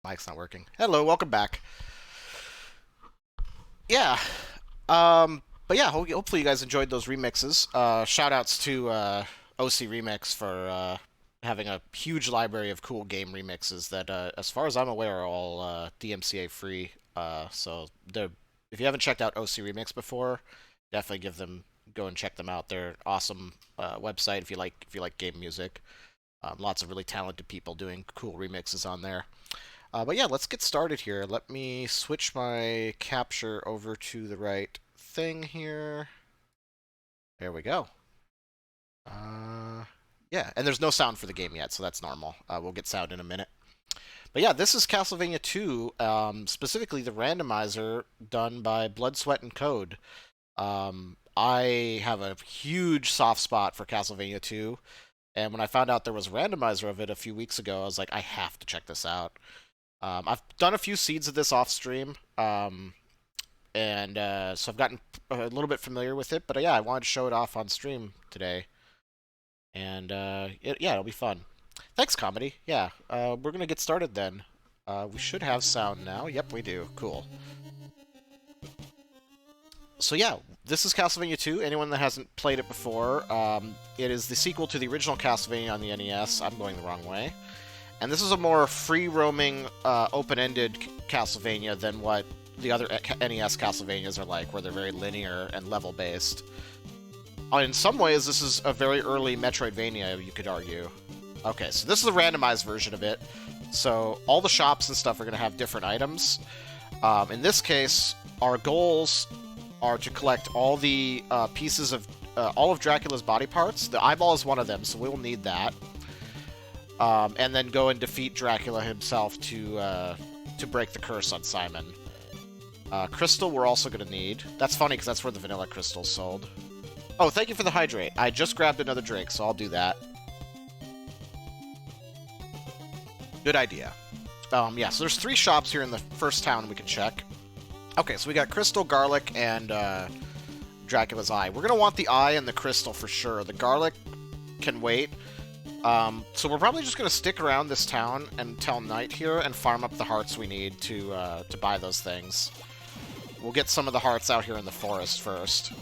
Mic's not working. Hello, welcome back. Yeah. But yeah, hopefully you guys enjoyed those remixes. Shout outs to OC Remix for having a huge library of cool game remixes that, as far as I'm aware, are all DMCA free. So if you haven't checked out OC Remix before, definitely go and check them out. They're an awesome website if you like game music. Lots of really talented people doing cool remixes on there. But yeah, let's get started here. Let me switch my capture over to the right thing here. There we go. Yeah, and there's no sound for the game yet, so that's normal. We'll get sound in a minute. But yeah, this is Castlevania 2, specifically the randomizer done by Blood, Sweat, and Code. I have a huge soft spot for Castlevania 2, and when I found out there was a randomizer of it a few weeks ago, I was like, I have to check this out. I've done a few seeds of this off stream, and so I've gotten a little bit familiar with it. But yeah, I wanted to show it off on stream today, and yeah, it'll be fun. Thanks, comedy. Yeah, we're gonna get started then. We should have sound now. Yep, we do. Cool. So yeah, this is Castlevania 2. Anyone that hasn't played it before, it is the sequel to the original Castlevania on the NES. I'm going the wrong way. And this is a more free-roaming, open-ended Castlevania than what the other NES Castlevanias are like, where they're very linear and level-based. In some ways, this is a very early Metroidvania, you could argue. Okay, so this is a randomized version of it. So all the shops and stuff are going to have different items. In this case, our goals are to collect all the pieces of all of Dracula's body parts. The eyeball is one of them, so we will need that. And then go and defeat Dracula himself to break the curse on Simon. Crystal we're also going to need. That's funny, because that's where the vanilla crystal's sold. Oh, thank you for the hydrate. I just grabbed another drink, so I'll do that. Good idea. Yeah, so there's 3 shops here in the first town we can check. Okay, so we got Crystal, Garlic, and Dracula's Eye. We're going to want the Eye and the Crystal for sure. The Garlic can wait. So we're probably just going to stick around this town until night here and farm up the hearts we need to buy those things. We'll get some of the hearts out here in the forest first.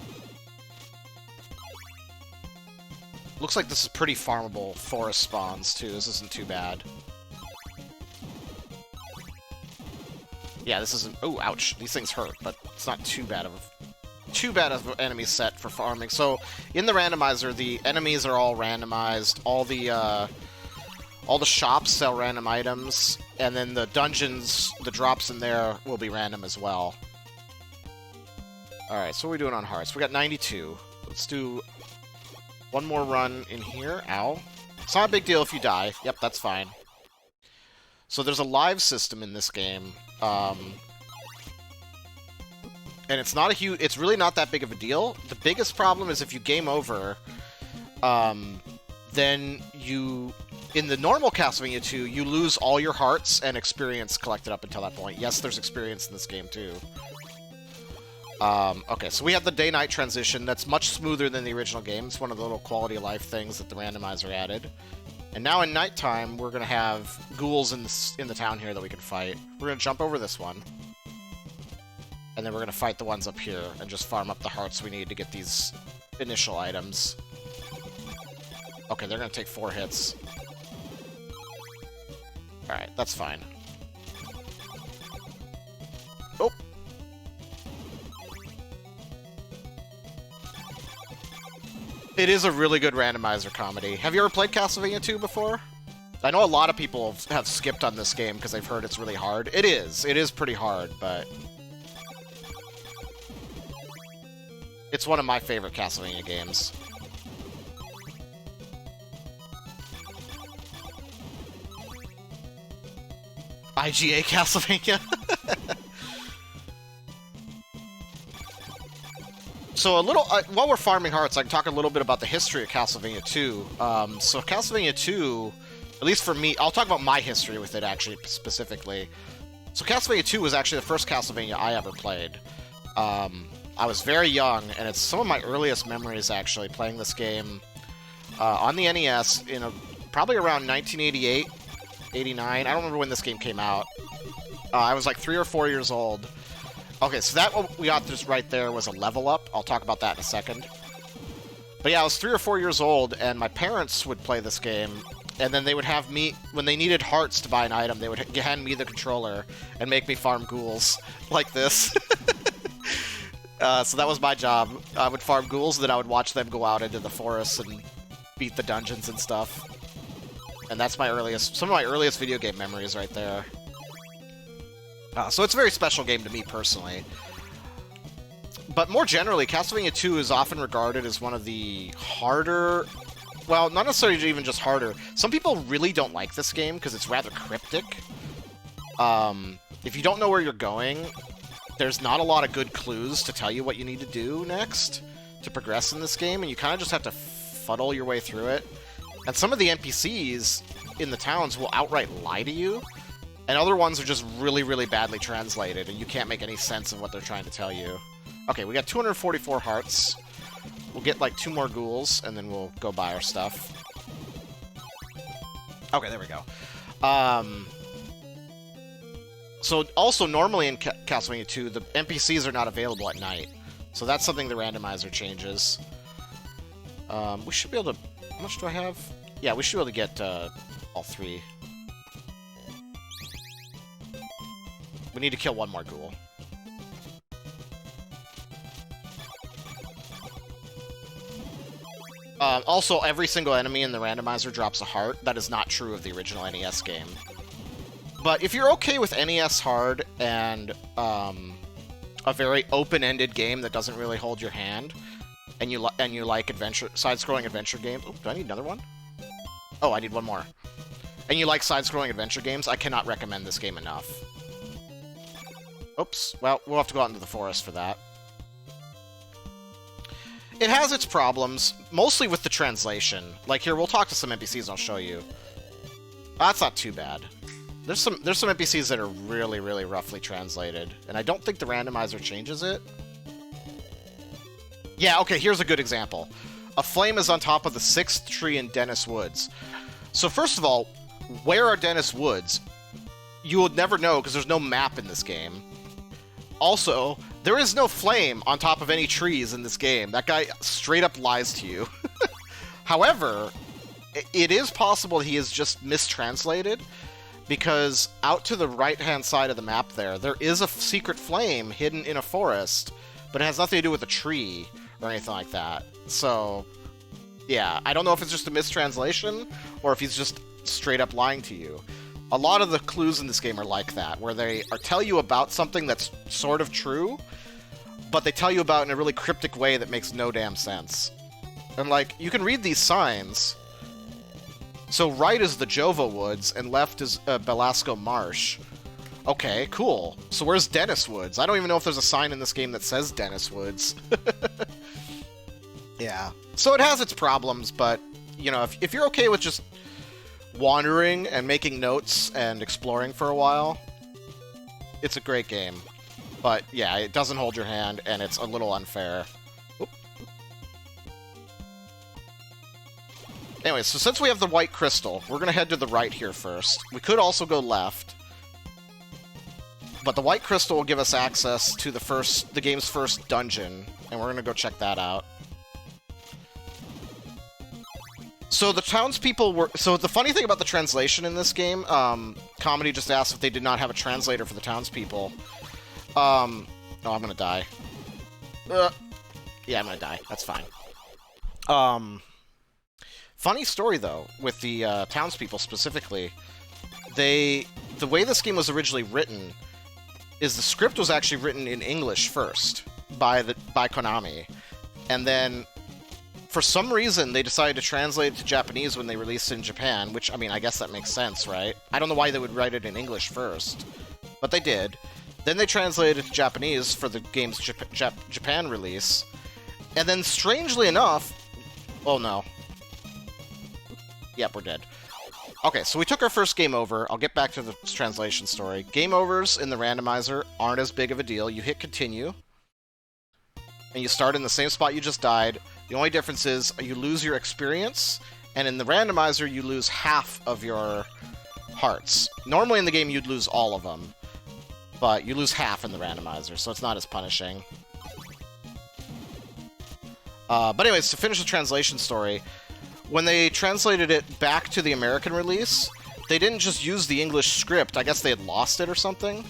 Looks like this is pretty farmable forest spawns, too. This isn't too bad. Yeah, this isn't... Oh, ouch. These things hurt, but it's not too bad of an enemy set for farming. So, in the randomizer, the enemies are all randomized. All the shops sell random items, and then the dungeons, the drops in there will be random as well. Alright, so what are we doing on hearts? We got 92. Let's do one more run in here. Ow. It's not a big deal if you die. Yep, that's fine. So there's a live system in this game. And it's not it's really not that big of a deal. The biggest problem is if you game over, then in the normal Castlevania 2, you lose all your hearts and experience collected up until that point. Yes, there's experience in this game too. Okay, so we have the day-night transition. That's much smoother than the original game. It's one of the little quality of life things that the randomizer added. And now in nighttime, we're going to have ghouls in the town here that we can fight. We're going to jump over this one. And then we're going to fight the ones up here and just farm up the hearts we need to get these initial items. Okay, they're going to take 4 hits. Alright, that's fine. Oh! It is a really good randomizer comedy. Have you ever played Castlevania 2 before? I know a lot of people have skipped on this game because they've heard it's really hard. It is. It is pretty hard, but... it's one of my favorite Castlevania games. IGA Castlevania? So while we're farming hearts, I can talk a little bit about the history of Castlevania 2. So Castlevania 2, at least for me, I'll talk about my history with it, actually, specifically. So Castlevania 2 was actually the first Castlevania I ever played. I was very young, and it's some of my earliest memories, actually, playing this game on the NES in probably around 1988. 89. I don't remember when this game came out. I was like 3 or 4 years old. Okay, so that what we got just right there was a level up. I'll talk about that in a second. But yeah, I was 3 or 4 years old, and my parents would play this game, and then they would have me, when they needed hearts to buy an item, they would hand me the controller and make me farm ghouls like this. So that was my job. I would farm ghouls, and then I would watch them go out into the forests and beat the dungeons and stuff. And that's my earliest, some of my earliest video game memories right there. So it's a very special game to me personally. But more generally, Castlevania 2 is often regarded as one of the harder... Well, not necessarily even just harder. Some people really don't like this game because it's rather cryptic. If you don't know where you're going, there's not a lot of good clues to tell you what you need to do next to progress in this game, and you kind of just have to fuddle your way through it. And some of the NPCs in the towns will outright lie to you, and other ones are just really, really badly translated, and you can't make any sense of what they're trying to tell you. Okay, we got 244 hearts. We'll get like 2 more ghouls, and then we'll go buy our stuff. Okay, there we go. So also, normally in Castlevania 2, the NPCs are not available at night. So that's something the randomizer changes. We should be able to... How much do I have? Yeah, we should be able to get all 3. We need to kill 1 more ghoul. Also, every single enemy in the randomizer drops a heart. That is not true of the original NES game. But if you're okay with NES hard and a very open-ended game that doesn't really hold your hand, and you like side-scrolling adventure games... Oh, do I need another one? Oh, I need 1 more. And you like side-scrolling adventure games, I cannot recommend this game enough. Oops. Well, we'll have to go out into the forest for that. It has its problems, mostly with the translation. Like here, we'll talk to some NPCs and I'll show you. That's not too bad. There's some NPCs that are really, really roughly translated, and I don't think the randomizer changes it. Yeah, okay, here's a good example. A flame is on top of the 6th tree in Dennis Woods. So first of all, where are Dennis Woods? You would never know because there's no map in this game. Also, there is no flame on top of any trees in this game. That guy straight up lies to you. However, it is possible he is just mistranslated, because out to the right-hand side of the map there is a secret flame hidden in a forest, but it has nothing to do with a tree or anything like that. So, yeah, I don't know if it's just a mistranslation or if he's just straight up lying to you. A lot of the clues in this game are like that, where they tell you about something that's sort of true, but they tell you about it in a really cryptic way that makes no damn sense. And, like, you can read these signs. So right is the Jova Woods, and left is Belasco Marsh. Okay, cool. So where's Dennis Woods? I don't even know if there's a sign in this game that says Dennis Woods. Yeah. So it has its problems, but, you know, if you're okay with just wandering and making notes and exploring for a while, it's a great game. But yeah, it doesn't hold your hand, and it's a little unfair. Oop. Anyway, so since we have the white crystal, we're gonna head to the right here first. We could also go left, but the white crystal will give us access to the game's first dungeon, and we're gonna go check that out. So the townspeople were... So the funny thing about the translation in this game, Comedy just asked if they did not have a translator for the townspeople. Oh, I'm gonna die. Yeah, I'm gonna die. That's fine. Funny story, though, with the townspeople specifically. The way this game was originally written is the script was actually written in English first by Konami. And then, for some reason, they decided to translate it to Japanese when they released it in Japan, which, I mean, I guess that makes sense, right? I don't know why they would write it in English first, but they did. Then they translated it to Japanese for the game's Japan release, and then, strangely enough... Oh, no. Yep, we're dead. Okay, so we took our first game over. I'll get back to the translation story. Game overs in the randomizer aren't as big of a deal. You hit continue, and you start in the same spot you just died. The only difference is you lose your experience, and in the randomizer you lose half of your hearts. Normally in the game you'd lose all of them, but you lose half in the randomizer, so it's not as punishing. But anyways, to finish the translation story, when they translated it back to the American release, they didn't just use the English script. I guess they had lost it or something.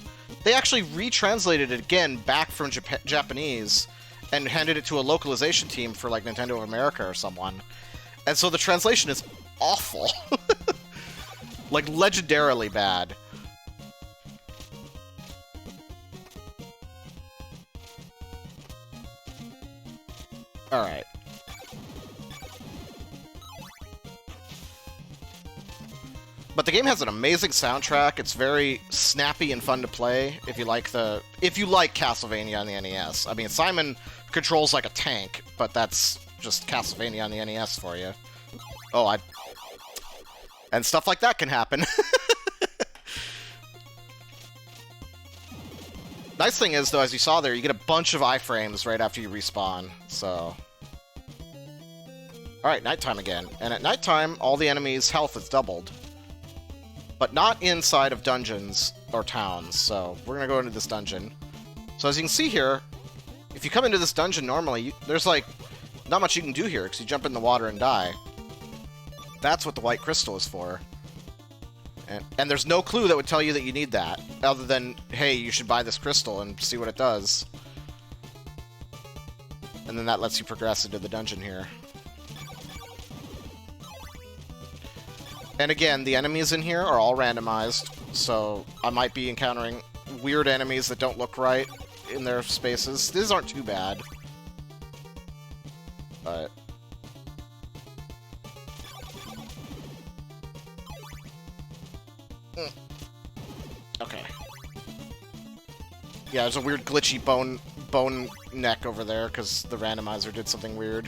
They actually retranslated it again back from Japanese and handed it to a localization team for, like, Nintendo of America or someone. And so the translation is awful. Like, legendarily bad. Alright. But the game has an amazing soundtrack. It's very snappy and fun to play if you like Castlevania on the NES. I mean, Simon controls like a tank, but that's just Castlevania on the NES for you. Oh, and stuff like that can happen. Nice thing is, though, as you saw there, you get a bunch of iframes right after you respawn, so... Alright, nighttime again. And at nighttime, all the enemies' health is doubled. But not inside of dungeons or towns, so we're gonna go into this dungeon. So as you can see here, if you come into this dungeon normally, there's like not much you can do here, because you jump in the water and die. That's what the white crystal is for. And there's no clue that would tell you that you need that, other than, hey, you should buy this crystal and see what it does. And then that lets you progress into the dungeon here. And again, the enemies in here are all randomized, so I might be encountering weird enemies that don't look right in their spaces. These aren't too bad. But... Okay. Yeah, there's a weird glitchy bone neck over there, because the randomizer did something weird.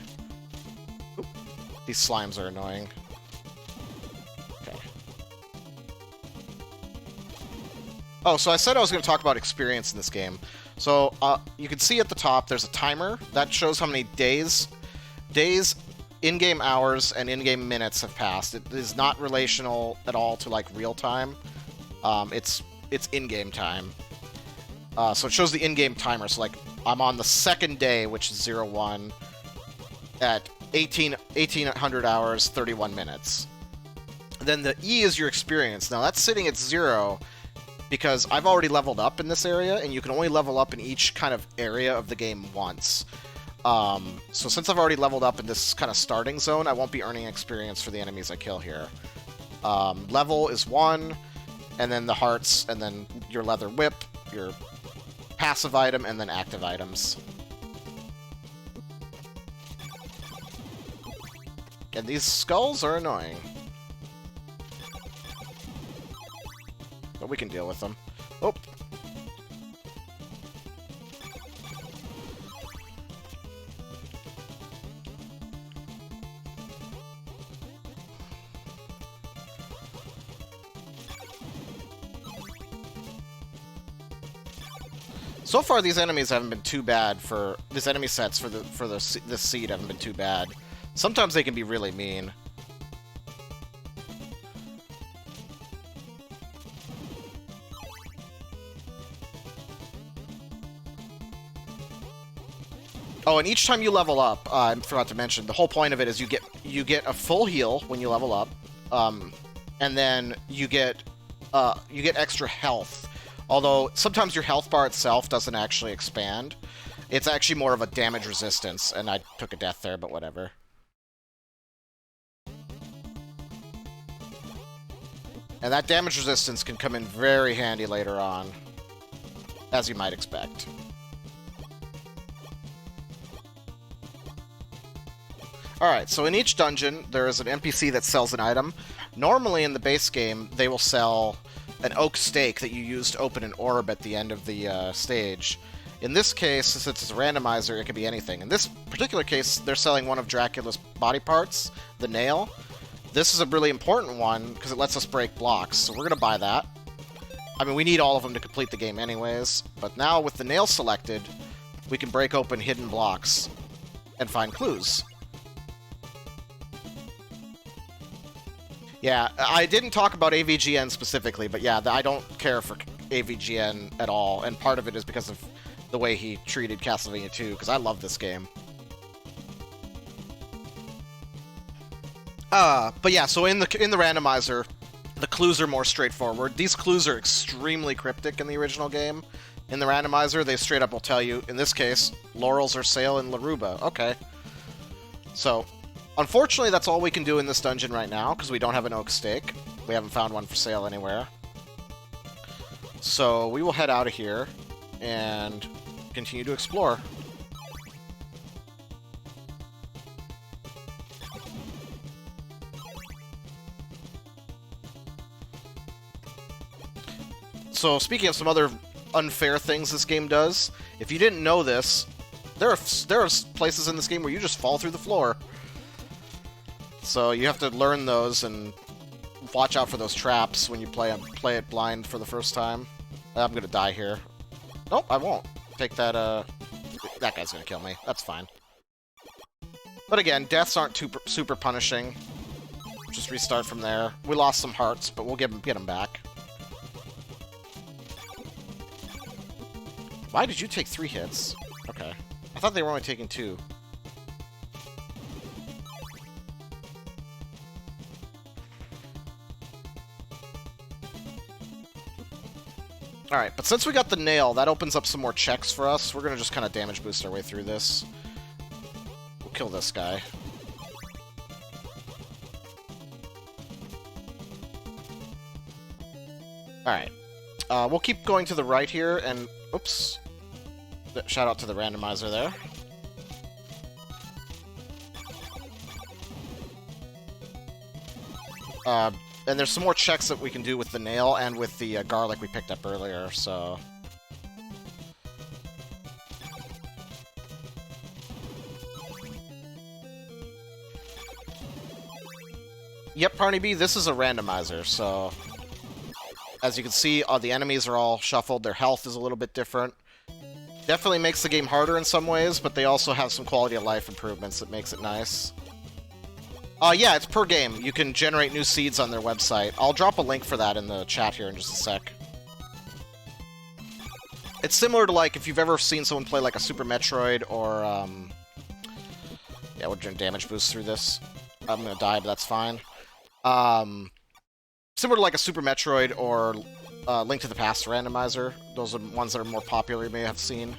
Oop. These slimes are annoying. Oh, so I said I was going to talk about experience in this game. So, you can see at the top there's a timer that shows how many days, in-game hours, and in-game minutes have passed. It is not relational at all to, like, real time. It's in-game time. So it shows the in-game timer. So, like, I'm on the second day, which is 01, at 1800 hours, 31 minutes. Then the E is your experience. Now, that's sitting at 0... because I've already leveled up in this area, and you can only level up in each kind of area of the game once. So since I've already leveled up in this kind of starting zone, I won't be earning experience for the enemies I kill here. Level is 1, and then the hearts, and then your leather whip, your passive item, and then active items. And these skulls are annoying. But we can deal with them. Oh! So far, these enemies haven't been too bad for... These enemy sets for this seed haven't been too bad. Sometimes they can be really mean. Oh, and each time you level up, I forgot to mention, the whole point of it is you get a full heal when you level up, and then you get extra health. Although sometimes your health bar itself doesn't actually expand. It's actually more of a damage resistance, and I took a death there, but whatever. And that damage resistance can come in very handy later on, as you might expect. Alright, so in each dungeon, there is an NPC that sells an item. Normally in the base game, they will sell an oak stake that you use to open an orb at the end of the stage. In this case, since it's a randomizer, it could be anything. In this particular case, they're selling one of Dracula's body parts, the nail. This is a really important one, because it lets us break blocks, so we're going to buy that. I mean, we need all of them to complete the game anyways, but now with the nail selected, we can break open hidden blocks and find clues. Yeah, I didn't talk about AVGN specifically, but yeah, I don't care for AVGN at all, and part of it is because of the way he treated Castlevania 2, because I love this game. But yeah, so in the randomizer, the clues are more straightforward. These clues are extremely cryptic in the original game. In the randomizer, they straight up will tell you, in this case, laurels are sale in Laruba. Okay. So, unfortunately, that's all we can do in this dungeon right now, because we don't have an oak stake. We haven't found one for sale anywhere. So, we will head out of here and continue to explore. So, speaking of some other unfair things this game does, if you didn't know this, there are places in this game where you just fall through the floor. So you have to learn those and watch out for those traps when you play it blind for the first time. I'm gonna die here. Nope, I won't. Take that, that guy's gonna kill me. That's fine. But again, deaths aren't super punishing. Just restart from there. We lost some hearts, but we'll get them back. Why did you take 3 hits? Okay. I thought they were only taking 2. Alright, but since we got the nail, that opens up some more checks for us. We're gonna just kind of damage boost our way through this. We'll kill this guy. Alright. We'll keep going to the right here, and... Oops. Shout out to the randomizer there. And there's some more checks that we can do with the nail and with the garlic we picked up earlier, so... Yep, Parney B, this is a randomizer, so... As you can see, the enemies are all shuffled, their health is a little bit different. Definitely makes the game harder in some ways, but they also have some quality of life improvements that makes it nice. Yeah, it's per game. You can generate new seeds on their website. I'll drop a link for that in the chat here in just a sec. It's similar to, like, if you've ever seen someone play, like, a Super Metroid or, Yeah, we're doing damage boost through this. I'm gonna die, but that's fine. Similar to, like, a Super Metroid or Link to the Past randomizer. Those are ones that are more popular you may have seen.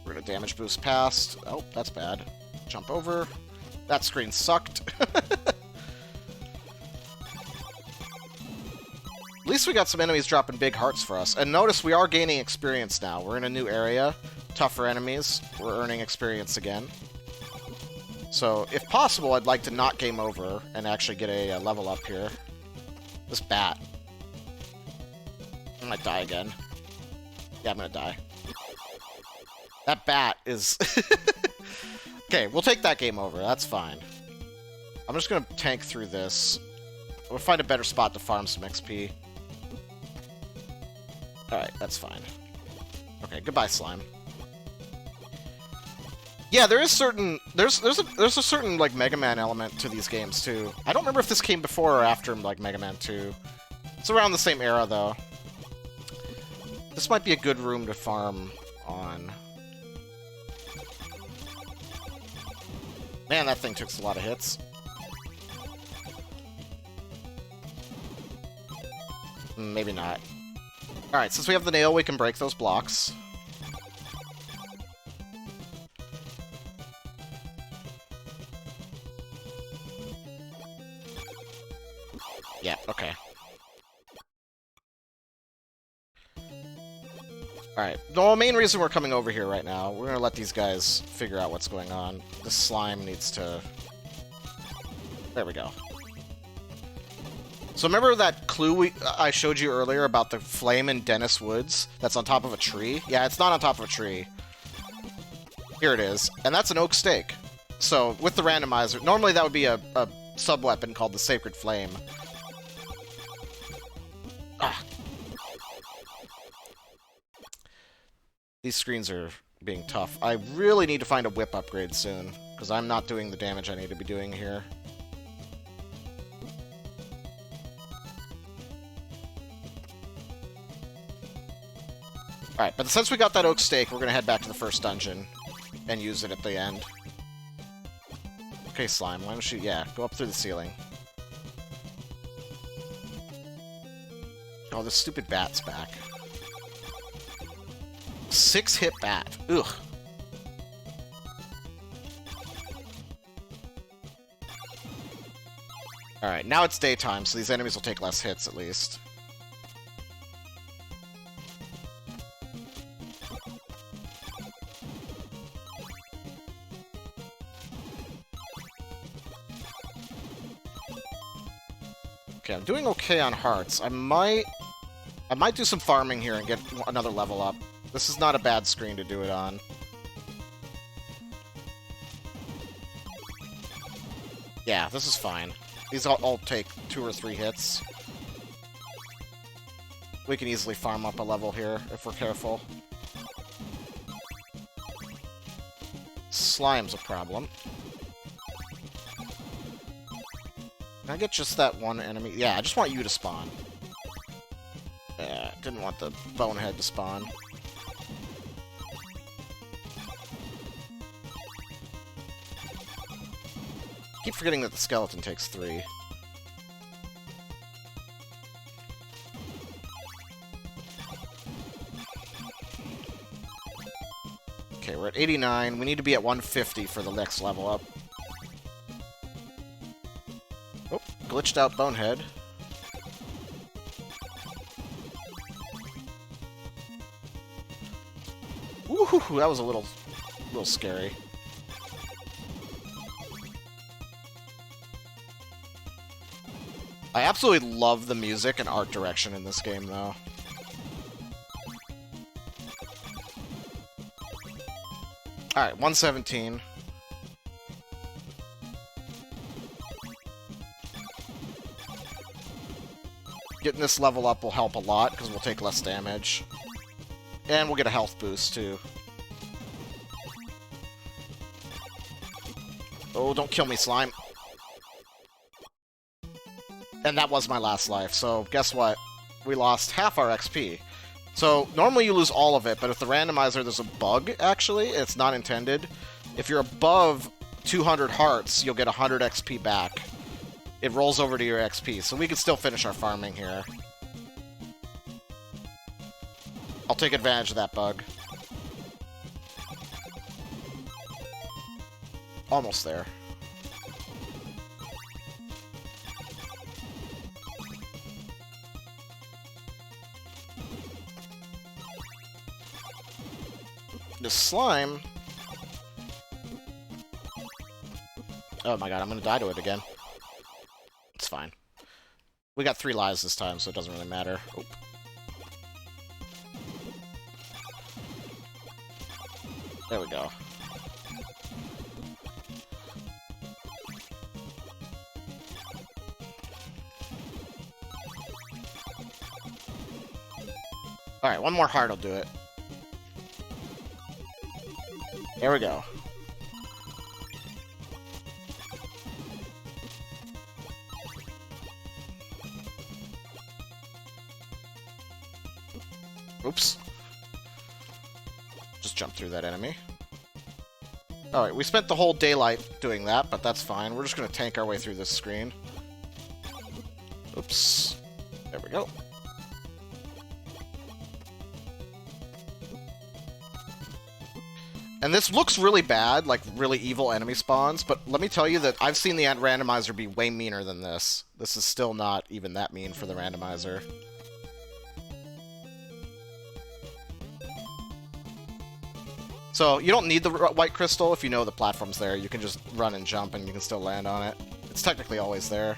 We're gonna damage boost past. Oh, that's bad. Jump over. That screen sucked. At least we got some enemies dropping big hearts for us. And notice we are gaining experience now. We're in a new area. Tougher enemies. We're earning experience again. So, if possible, I'd like to not game over and actually get a level up here. This bat. I might die again. Yeah, I'm gonna die. That bat is... Okay, we'll take that game over. That's fine. I'm just gonna tank through this. We'll find a better spot to farm some XP. Alright, that's fine. Okay, goodbye, slime. Yeah, there is certain... There's a certain, like, Mega Man element to these games, too. I don't remember if this came before or after, like, Mega Man 2. It's around the same era, though. This might be a good room to farm on. Man, that thing took a lot of hits. Maybe not. Alright, since we have the nail, we can break those blocks. Yeah, okay. Alright, the main reason we're coming over here right now, we're gonna let these guys figure out what's going on. This slime needs to... There we go. So remember that clue I showed you earlier about the flame in Dennis Woods that's on top of a tree? Yeah, it's not on top of a tree. Here it is. And that's an oak stake. So, with the randomizer, normally that would be a sub-weapon called the Sacred Flame. Ah. These screens are being tough. I really need to find a whip upgrade soon, because I'm not doing the damage I need to be doing here. Alright, but since we got that oak stake, we're gonna head back to the first dungeon and use it at the end. Okay, slime, why don't you... yeah, go up through the ceiling. Oh, this stupid bat's back. 6-hit bat. Ugh. Alright, now it's daytime, so these enemies will take less hits, at least. Okay, I'm doing okay on hearts. I might do some farming here and get another level up. This is not a bad screen to do it on. Yeah, this is fine. These all take 2 or 3 hits. We can easily farm up a level here if we're careful. Slime's a problem. Can I get just that one enemy? Yeah, I just want you to spawn. Yeah, didn't want the bonehead to spawn. Keep forgetting that the skeleton takes 3. Okay, we're at 89. We need to be at 150 for the next level up. Oh, glitched out bonehead. Woohoo, that was a little scary. I absolutely love the music and art direction in this game, though. Alright, 117. Getting this level up will help a lot, because we'll take less damage. And we'll get a health boost, too. Oh, don't kill me, slime. And that was my last life, so guess what? We lost half our XP. So, normally you lose all of it, but with the randomizer there's a bug, actually. It's not intended. If you're above 200 hearts, you'll get 100 XP back. It rolls over to your XP, so we can still finish our farming here. I'll take advantage of that bug. Almost there. This slime... oh my god, I'm gonna die to it again. It's fine. We got 3 lives this time, so it doesn't really matter. Oh. There we go. Alright, one more heart will do it. There we go. Oops. Just jump through that enemy. Alright, we spent the whole daylight doing that, but that's fine. We're just gonna tank our way through this screen. Oops. There we go. And this looks really bad, like really evil enemy spawns, but let me tell you that I've seen the randomizer be way meaner than this. This is still not even that mean for the randomizer. So, you don't need the white crystal if you know the platform's there. You can just run and jump and you can still land on it. It's technically always there.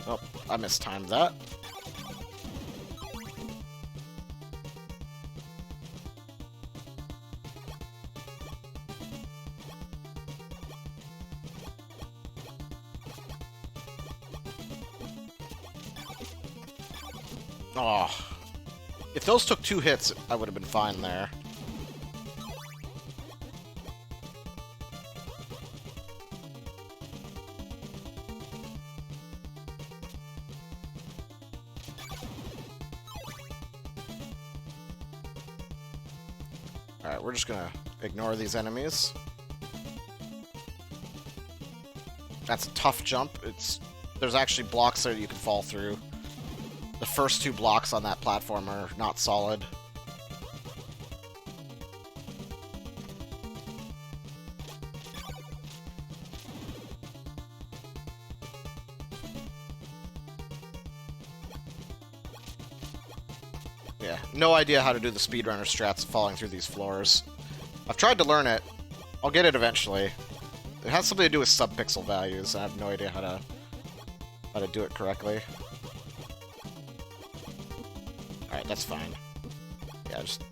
Oh, I mistimed that. Oh. If those took 2 hits, I would have been fine there. Alright, we're just gonna ignore these enemies. That's a tough jump. There's actually blocks there you can fall through. The first 2 blocks on that platform are not solid. Yeah, no idea how to do the speedrunner strats falling through these floors. I've tried to learn it. I'll get it eventually. It has something to do with subpixel values, and I have no idea how to do it correctly. Alright, that's fine. Yeah, just...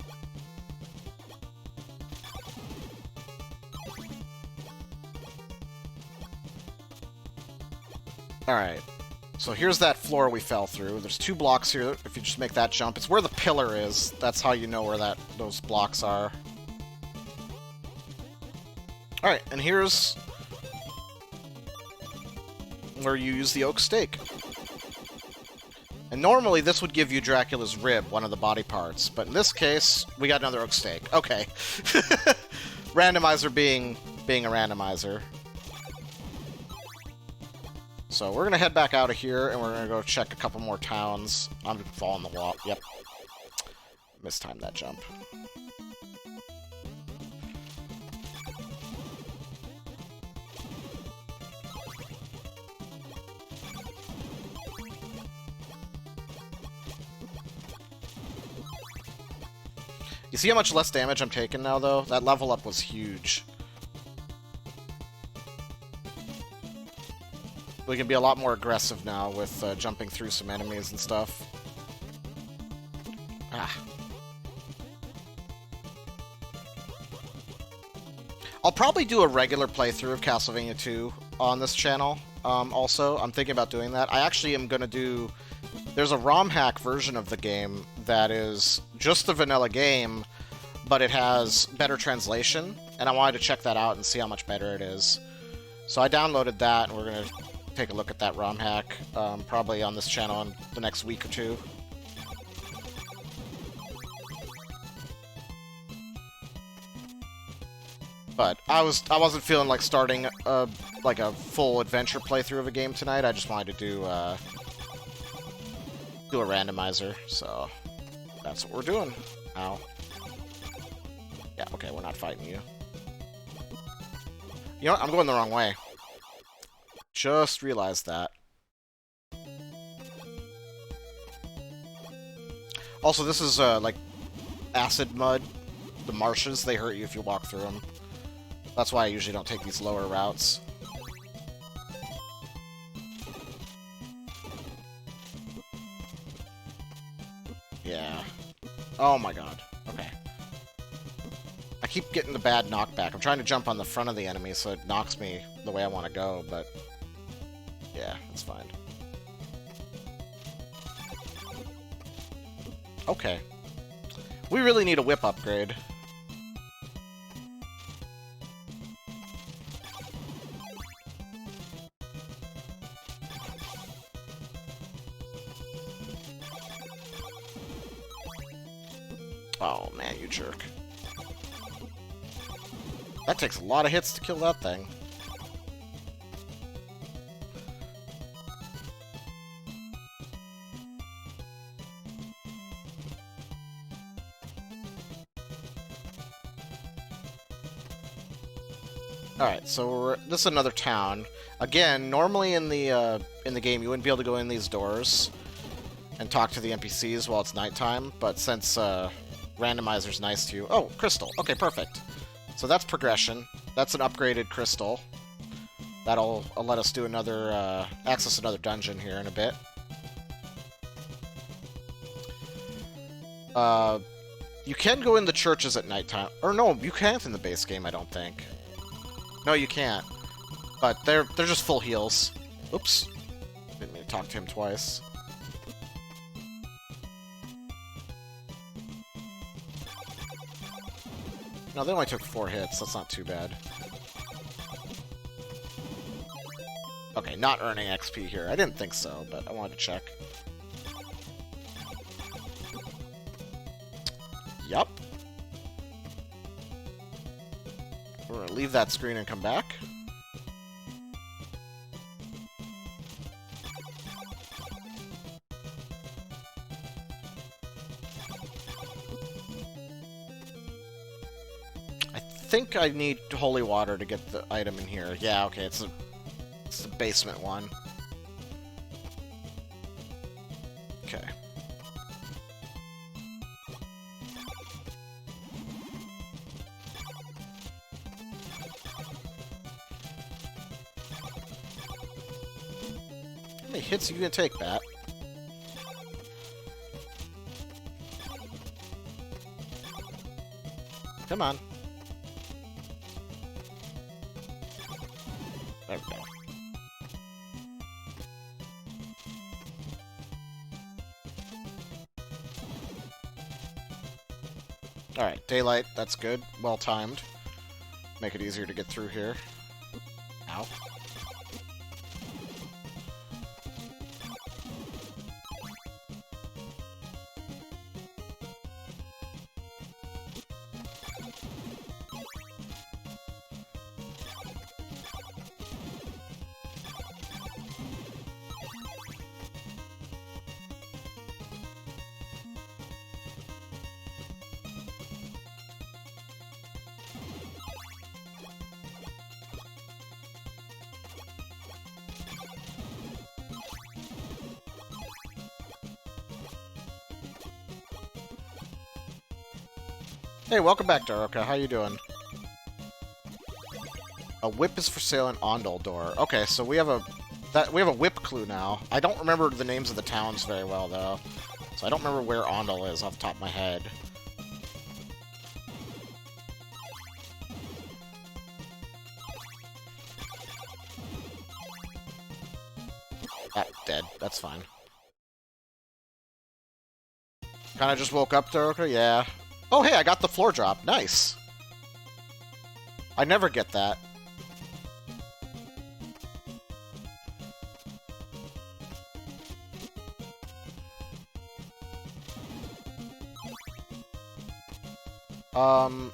Alright. So here's that floor we fell through. There's 2 blocks here. If you just make that jump, it's where the pillar is. That's how you know where those blocks are. Alright, and here's where you use the oak stake. And normally this would give you Dracula's rib, one of the body parts, but in this case, we got another oak stake. Okay. Randomizer being a randomizer. So we're gonna head back out of here, and we're gonna go check a couple more towns. I'm falling the wall. Yep. Mistimed that jump. You see how much less damage I'm taking now, though? That level up was huge. We can be a lot more aggressive now with jumping through some enemies and stuff. Ah. I'll probably do a regular playthrough of Castlevania 2 on this channel. Also, I'm thinking about doing that. I actually am going to do... There's a ROM hack version of the game that is just the vanilla game, but it has better translation, and I wanted to check that out and see how much better it is. So I downloaded that, and we're going to take a look at that ROM hack, probably on this channel in the next week or 2. But I wasn't feeling like starting like a full adventure playthrough of a game tonight. I just wanted to do a randomizer, so that's what we're doing. Ow. Yeah, okay, we're not fighting you. You know what? I'm going the wrong way. Just realized that. Also, this is like acid mud. The marshes, they hurt you if you walk through them. That's why I usually don't take these lower routes. Yeah. Oh my god. Okay. I keep getting the bad knockback. I'm trying to jump on the front of the enemy so it knocks me the way I want to go, but... yeah, it's fine. Okay. We really need a whip upgrade. Oh, man, you jerk. That takes a lot of hits to kill that thing. Alright, so this is another town. Again, normally in the game you wouldn't be able to go in these doors and talk to the NPCs while it's nighttime, but since Randomizer's nice to you... Oh, crystal. Okay, perfect. So that's progression. That's an upgraded crystal. That'll let us do another... access another dungeon here in a bit. You can go in the churches at nighttime. Or no, you can't in the base game, I don't think. No, you can't. But they're just full heals. Oops. Didn't mean to talk to him twice. No, they only took 4 hits. That's not too bad. Okay, not earning XP here. I didn't think so, but I wanted to check. Yup. We're going to leave that screen and come back. I think I need holy water to get the item in here. Yeah, okay, it's the basement one. Okay. How many hits are you gonna take, Bat? Come on. There we go. Alright, daylight, that's good. Well timed. Make it easier to get through here. Ow. Hey, welcome back, Daroka. How you doing? A whip is for sale in Ondel Door. Okay, so we have a whip clue now. I don't remember the names of the towns very well though, so I don't remember where Ondel is off the top of my head. Dead. That's fine. Kinda just woke up, Daroka? Yeah. Oh, hey, I got the floor drop. Nice. I never get that.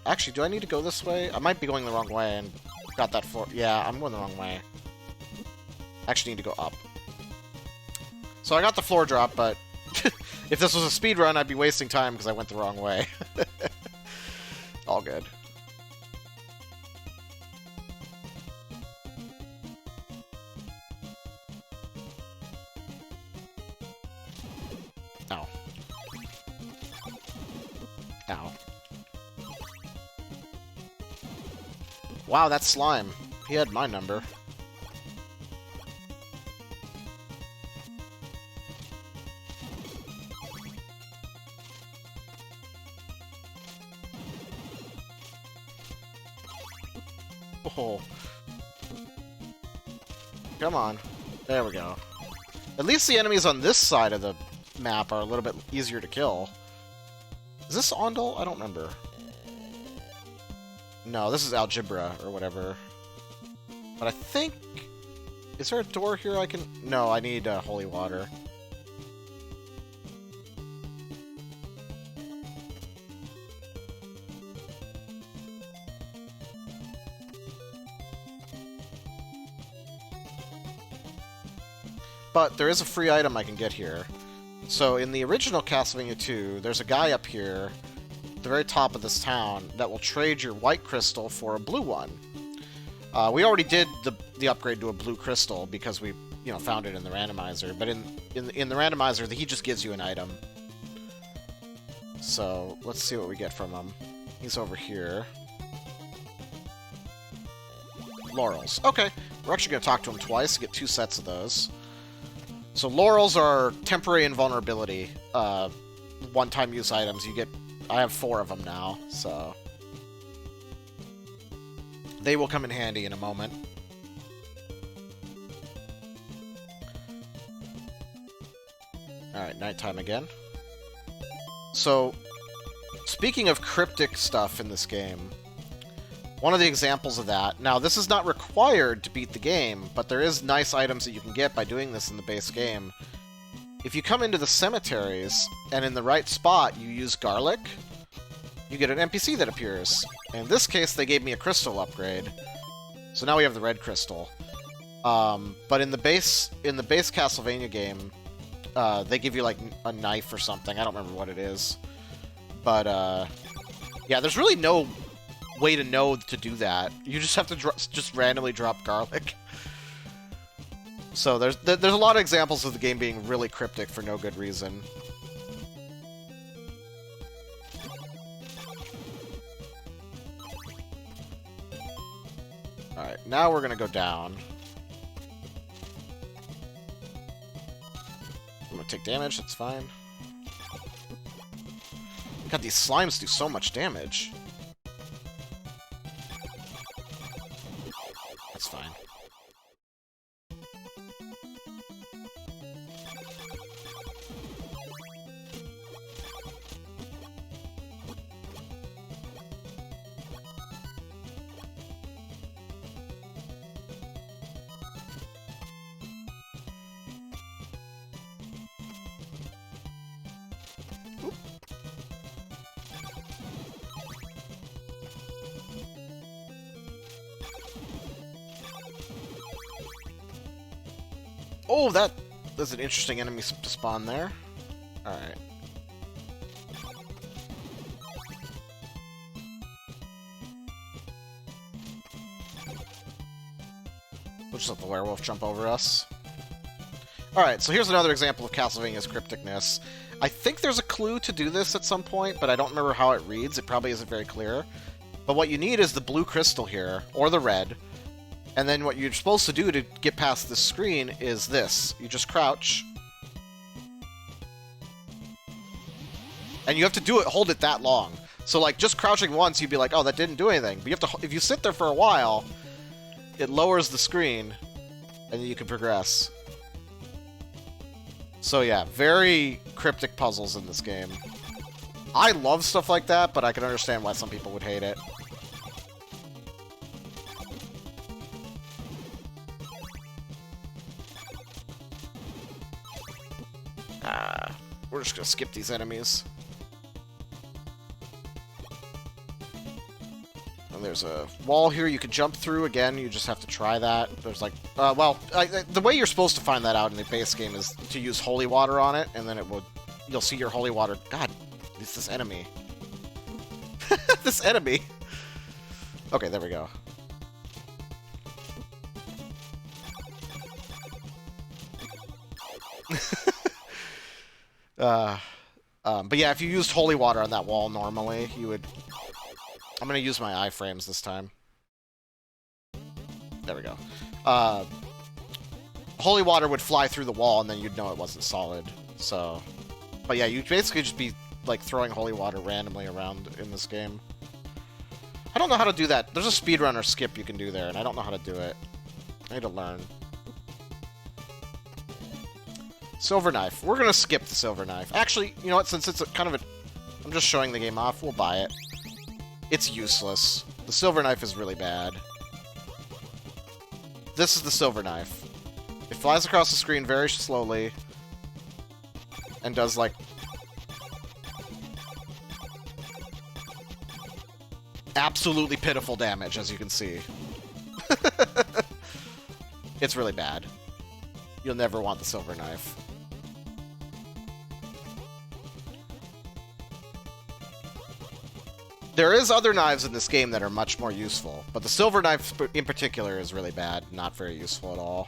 Actually, do I need to go this way? I might be going the wrong way and got that floor. Yeah, I'm going the wrong way. Actually need to go up. So I got the floor drop, but if this was a speed run, I'd be wasting time because I went the wrong way. All good. Ow. Ow. Wow, that slime. He had my number. Oh. Come on. There we go. At least the enemies on this side of the map are a little bit easier to kill. Is this Ondel? I don't remember. No, this is Algebra, or whatever. But I think... Is there a door here I can... No, I need holy water. But there is a free item I can get here. So in the original Castlevania 2, there's a guy up here at the very top of this town that will trade your white crystal for a blue one. We already did the upgrade to a blue crystal because we, found it in the randomizer. But in the randomizer, he just gives you an item. So let's see what we get from him. He's over here. Laurels. Okay, we're actually going to talk to him twice to get 2 sets of those. So laurels are temporary invulnerability, one-time use items. I have 4 of them now, so they will come in handy in a moment. Alright, nighttime again. So, speaking of cryptic stuff in this game, One of the examples of that. Now, this is not required to beat the game, but there is nice items that you can get by doing this in the base game. If you come into the cemeteries, and in the right spot you use garlic, you get an NPC that appears. In this case, they gave me a crystal upgrade. So now we have the red crystal. But in the base Castlevania game, they give you like a knife or something. I don't remember what it is. But yeah, there's really no way to know to do that. You just have to just randomly drop garlic. So there's a lot of examples of the game being really cryptic for no good reason. Alright, now we're gonna go down. I'm gonna take damage, that's fine. God, these slimes do so much damage. That's fine. Oh, that's an interesting enemy to spawn there. Alright. We'll just let the werewolf jump over us. Alright, so here's another example of Castlevania's crypticness. I think there's a clue to do this at some point, but I don't remember how it reads. It probably isn't very clear. But what you need is the blue crystal here, or the red. And then what you're supposed to do to get past this screen is this. You just crouch. And you have to hold it that long. So like just crouching once, you'd be like, oh, that didn't do anything. But you have to, if you sit there for a while, it lowers the screen, and then you can progress. So yeah, very cryptic puzzles in this game. I love stuff like that, but I can understand why some people would hate it. We're just gonna skip these enemies. And there's a wall here you can jump through. Again, you just have to try that. There's like, the way you're supposed to find that out in the base game is to use holy water on it, and then you'll see your holy water. God, it's this enemy. This enemy. Okay, there we go. But yeah, if you used holy water on that wall normally, you would... I'm gonna use my iframes this time. There we go. Holy water would fly through the wall, and then you'd know it wasn't solid. So... But yeah, you'd basically just be, like, throwing holy water randomly around in this game. I don't know how to do that. There's a speedrunner skip you can do there, and I don't know how to do it. I need to learn. Silver knife. We're gonna skip the silver knife. Actually, you know what? Since it's kind of I'm just showing the game off, we'll buy it. It's useless. The silver knife is really bad. This is the silver knife. It flies across the screen very slowly. And does, like... absolutely pitiful damage, as you can see. It's really bad. You'll never want the silver knife. There is other knives in this game that are much more useful, but the silver knife in particular is really bad, not very useful at all.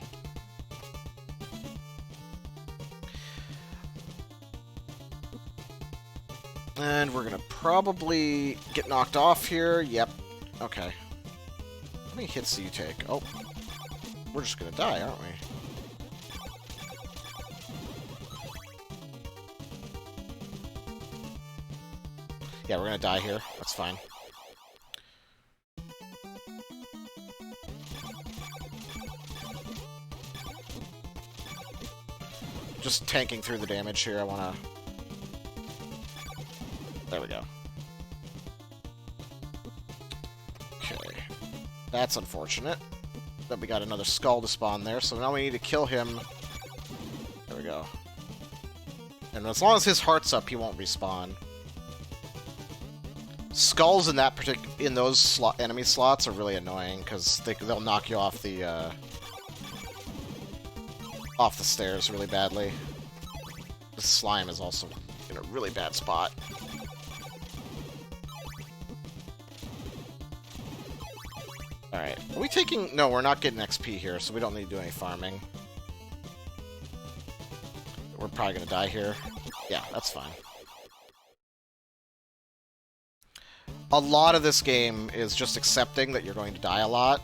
And we're gonna probably get knocked off here. Yep. Okay. How many hits do you take? Oh. We're just gonna die, aren't we? Yeah, we're gonna die here. That's fine. Just tanking through the damage here. I wanna... There we go. Okay. That's unfortunate. But we got another skull to spawn there, so now we need to kill him. There we go. And as long as his heart's up, he won't respawn. Skulls in those enemy slots are really annoying because they'll knock you off the stairs really badly. The slime is also in a really bad spot. Alright. Are we taking... No, we're not getting XP here, so we don't need to do any farming. We're probably going to die here. Yeah, that's fine. A lot of this game is just accepting that you're going to die a lot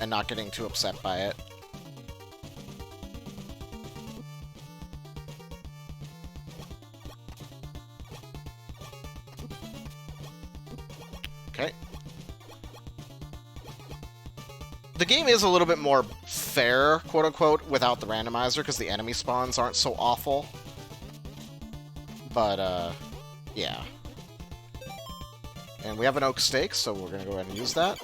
and not getting too upset by it. Okay. The game is a little bit more fair, quote-unquote, without the randomizer, because the enemy spawns aren't so awful. But, yeah. And we have an oak steak, so we're going to go ahead and use that.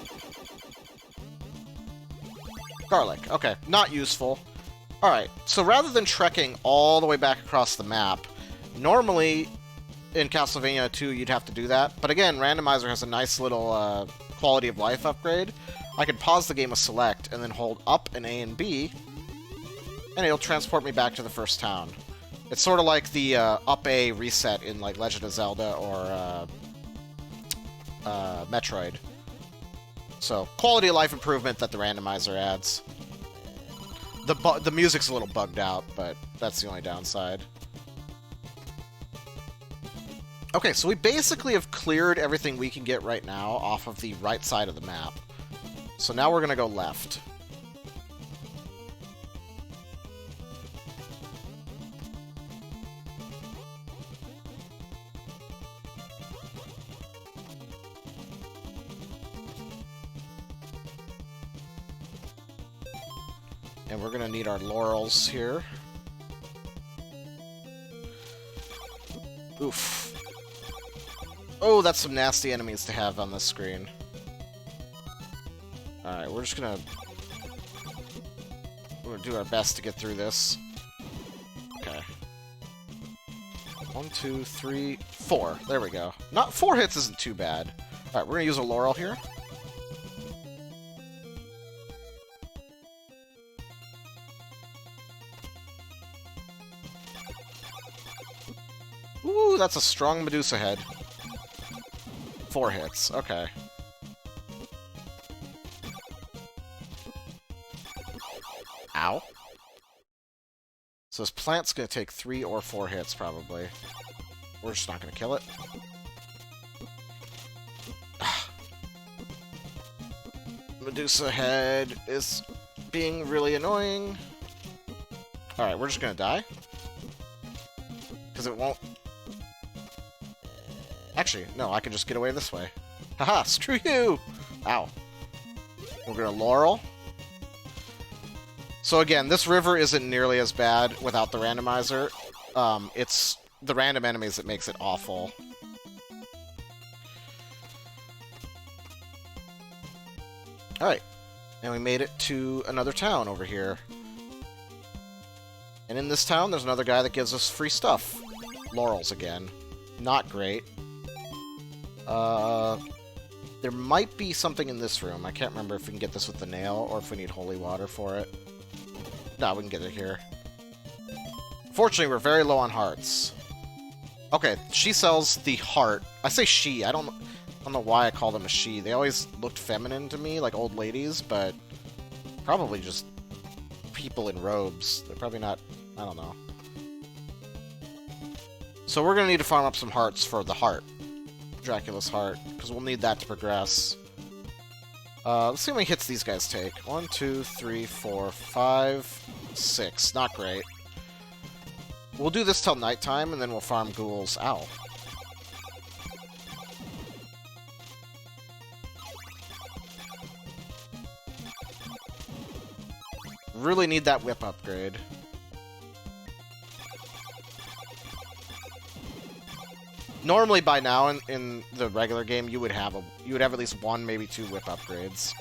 Garlic. Okay, not useful. Alright, so rather than trekking all the way back across the map, normally in Castlevania 2 you'd have to do that. But again, Randomizer has a nice little quality of life upgrade. I can pause the game with select and then hold up and A and B, and it'll transport me back to the first town. It's sort of like the up A reset in like Legend of Zelda or Metroid. So, quality of life improvement that the randomizer adds. The music's a little bugged out, but that's the only downside. Okay, so we basically have cleared everything we can get right now off of the right side of the map. So now we're going to go left. And we're going to need our laurels here. Oof. Oh, that's some nasty enemies to have on this screen. Alright, we're gonna do our best to get through this. Okay. 1, 2, 3, 4. There we go. Not 4 hits isn't too bad. Alright, we're gonna use a laurel here. Ooh, that's a strong Medusa head. 4 hits. Okay. Ow. So this plant's going to take 3 or 4 hits, probably. We're just not going to kill it. Medusa head is being really annoying. Alright, we're just going to die. Because it won't... Actually, no, I can just get away this way. Haha, screw you! Ow. We're going to laurel. So again, this river isn't nearly as bad without the randomizer. It's the random enemies that makes it awful. Alright. And we made it to another town over here. And in this town, there's another guy that gives us free stuff. Laurels again. Not great. There might be something in this room. I can't remember if we can get this with the nail or if we need holy water for it. No, we can get it here. Fortunately, we're very low on hearts. Okay, she sells the heart. I say she. I don't know why I call them a she. They always looked feminine to me, like old ladies, but probably just people in robes. They're probably not... I don't know. So we're going to need to farm up some hearts for the heart. Dracula's heart, because we'll need that to progress. Let's see how many hits these guys take. 1, 2, 3, 4, 5, 6. Not great. We'll do this till nighttime, and then we'll farm ghouls. Ow. Really need that whip upgrade. Normally, by now, in the regular game, you would have at least 1, maybe 2 whip upgrades.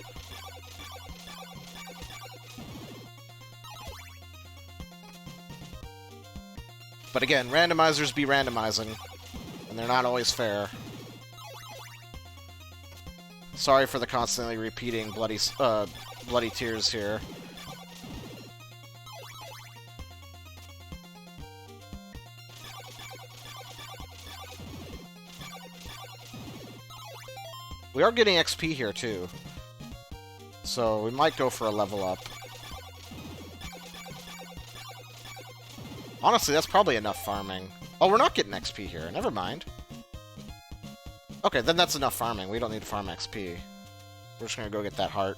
But again, randomizers be randomizing, and they're not always fair. Sorry for the constantly repeating bloody tears here. We are getting XP here, too. So we might go for a level up. Honestly, that's probably enough farming. Oh, we're not getting XP here. Never mind. Okay, then that's enough farming. We don't need to farm XP. We're just gonna go get that heart.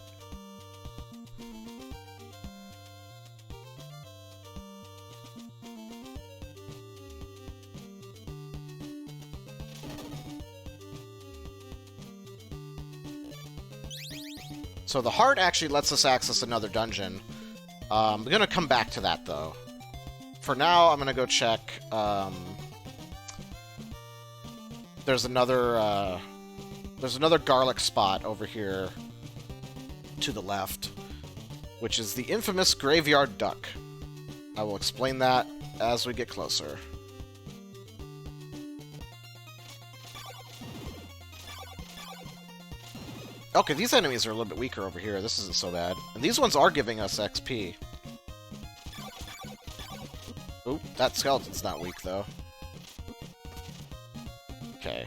So the heart actually lets us access another dungeon. We're gonna come back to that, though. For now, I'm gonna go check. There's another garlic spot over here to the left, which is the infamous graveyard duck. I will explain that as we get closer. Okay, these enemies are a little bit weaker over here. This isn't so bad. And these ones are giving us XP. Oop, that skeleton's not weak, though. Okay.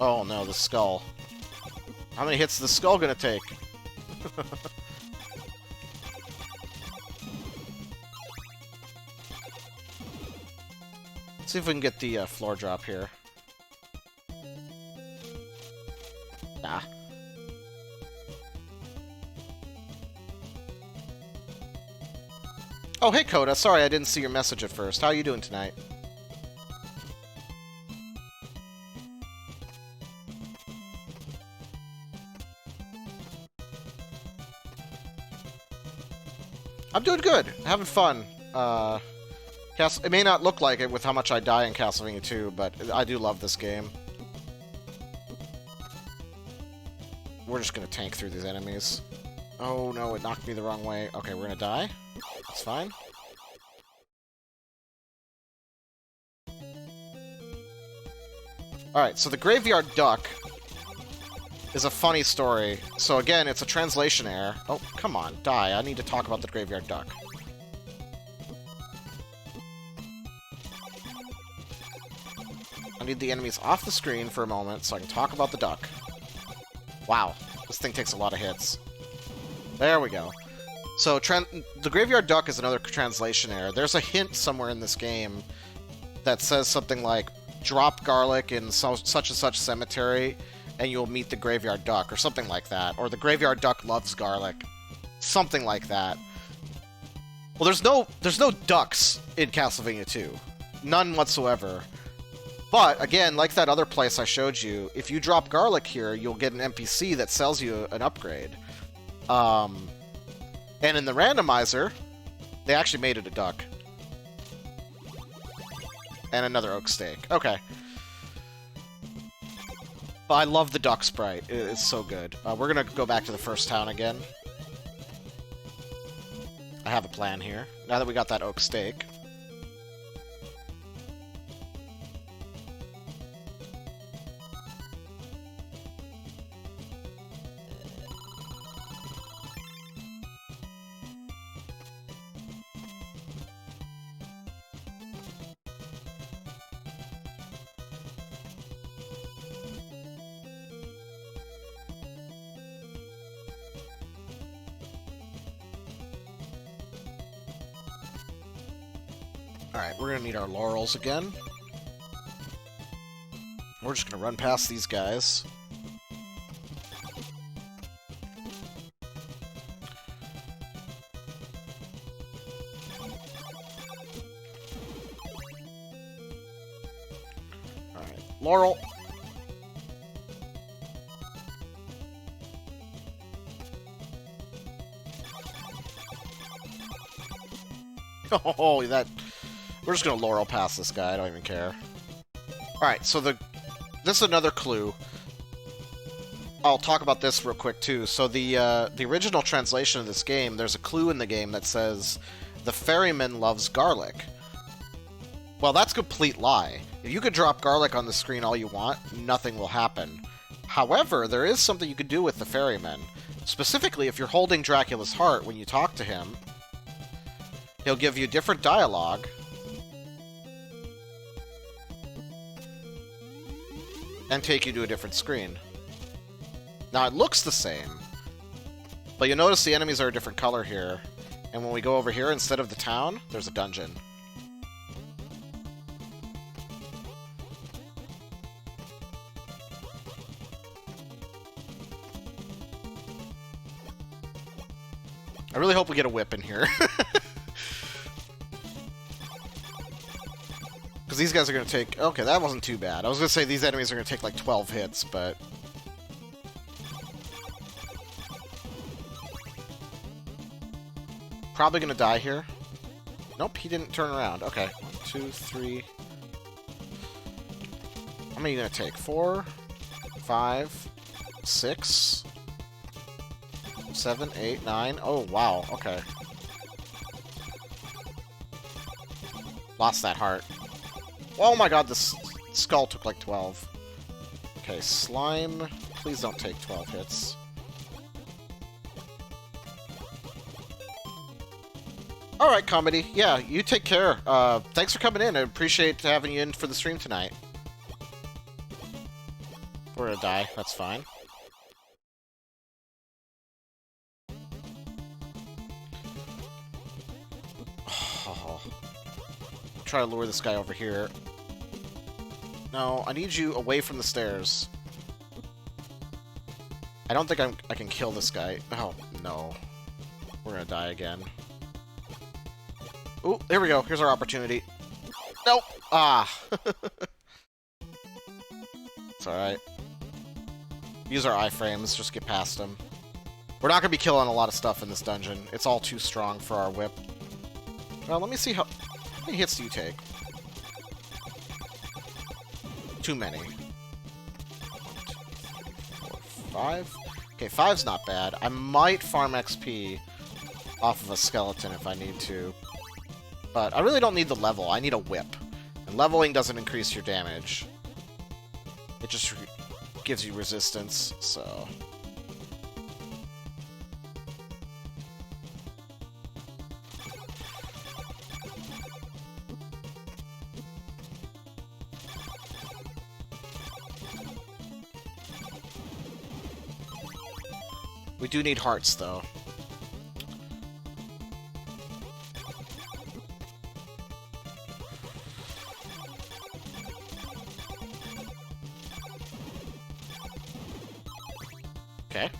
Oh no, the skull. How many hits is the skull gonna take? Let's see if we can get the floor drop here. Nah. Oh, hey, Coda. Sorry, I didn't see your message at first. How are you doing tonight? I'm doing good. Having fun. It may not look like it with how much I die in Castlevania 2, but I do love this game. We're just gonna tank through these enemies. Oh no, it knocked me the wrong way. Okay, we're gonna die. That's fine. Alright, so the graveyard duck is a funny story. So again, it's a translation error. Oh, come on, die. I need to talk about the graveyard duck. I need the enemies off the screen for a moment so I can talk about the duck. Wow, this thing takes a lot of hits. There we go. So, the graveyard duck is another translation error. There's a hint somewhere in this game that says something like, drop garlic in such and such cemetery, and you'll meet the graveyard duck, or something like that. Or the graveyard duck loves garlic. Something like that. Well, there's no ducks in Castlevania 2. None whatsoever. But, again, like that other place I showed you, if you drop garlic here, you'll get an NPC that sells you an upgrade. And in the randomizer, they actually made it a duck. And another oak steak. Okay. But I love the duck sprite. It's so good. We're gonna go back to the first town again. I have a plan here. Now that we got that oak steak. Alright, we're gonna need our laurels again. We're just gonna run past these guys. Alright, laurel. Oh, that... We're just gonna laurel past this guy, I don't even care. Alright, so this is another clue. I'll talk about this real quick too. So the original translation of this game, there's a clue in the game that says, "The ferryman loves garlic." Well, that's a complete lie. If you could drop garlic on the screen all you want, nothing will happen. However, there is something you could do with the ferryman. Specifically, if you're holding Dracula's heart when you talk to him, he'll give you different dialogue. And take you to a different screen. Now, it looks the same, but you'll notice the enemies are a different color here. And when we go over here, instead of the town, there's a dungeon. I really hope we get a whip in here. Because these guys are going to take... Okay, that wasn't too bad. I was going to say these enemies are going to take like 12 hits, but... Probably going to die here. Nope, he didn't turn around. Okay, 1, 2, 3... How many are you going to take? 4, 5, 6... 7, 8, 9. Oh, wow. Okay. Lost that heart. Oh my god, this skull took like 12. Okay, slime. Please don't take 12 hits. Alright, Comedy. Yeah, you take care. Thanks for coming in. I appreciate having you in for the stream tonight. We're gonna die. That's fine. Try to lure this guy over here. No, I need you away from the stairs. I don't think I can kill this guy. Oh, no. We're gonna die again. Ooh, here we go. Here's our opportunity. Nope! Ah! It's alright. Use our iframes, just get past him. We're not gonna be killing a lot of stuff in this dungeon. It's all too strong for our whip. Well, let me see how many hits do you take? Too many. 1, 2, 3, 4, 5. Okay, 5's not bad. I might farm XP off of a skeleton if I need to. But I really don't need the level. I need a whip. And leveling doesn't increase your damage. It just gives you resistance, so... We do need hearts, though. Okay.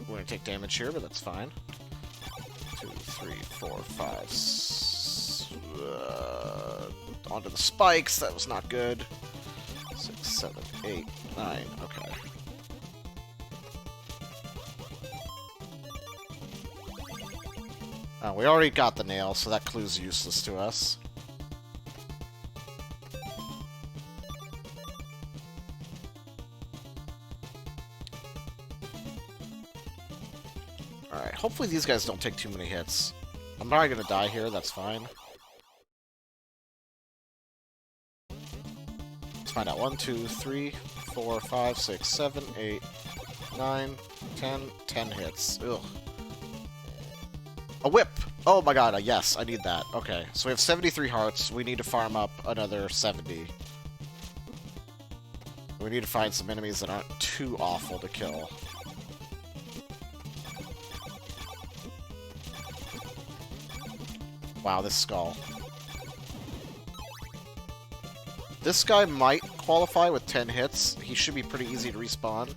We're gonna take damage here, but that's fine. 2, 3, 4, 5... onto the spikes. That was not good. 6, 7, 8, 9. Okay. We already got the nail, so that clue's useless to us. Alright, hopefully these guys don't take too many hits. I'm probably gonna die here, that's fine. Let's find out. 1, 2, 3, 4, 5, 6, 7, 8, 9, 10, 10 hits. Ugh. A whip! Oh my god, yes, I need that. Okay, so we have 73 hearts. We need to farm up another 70. We need to find some enemies that aren't too awful to kill. Wow, this skull. This guy might qualify with 10 hits. He should be pretty easy to respawn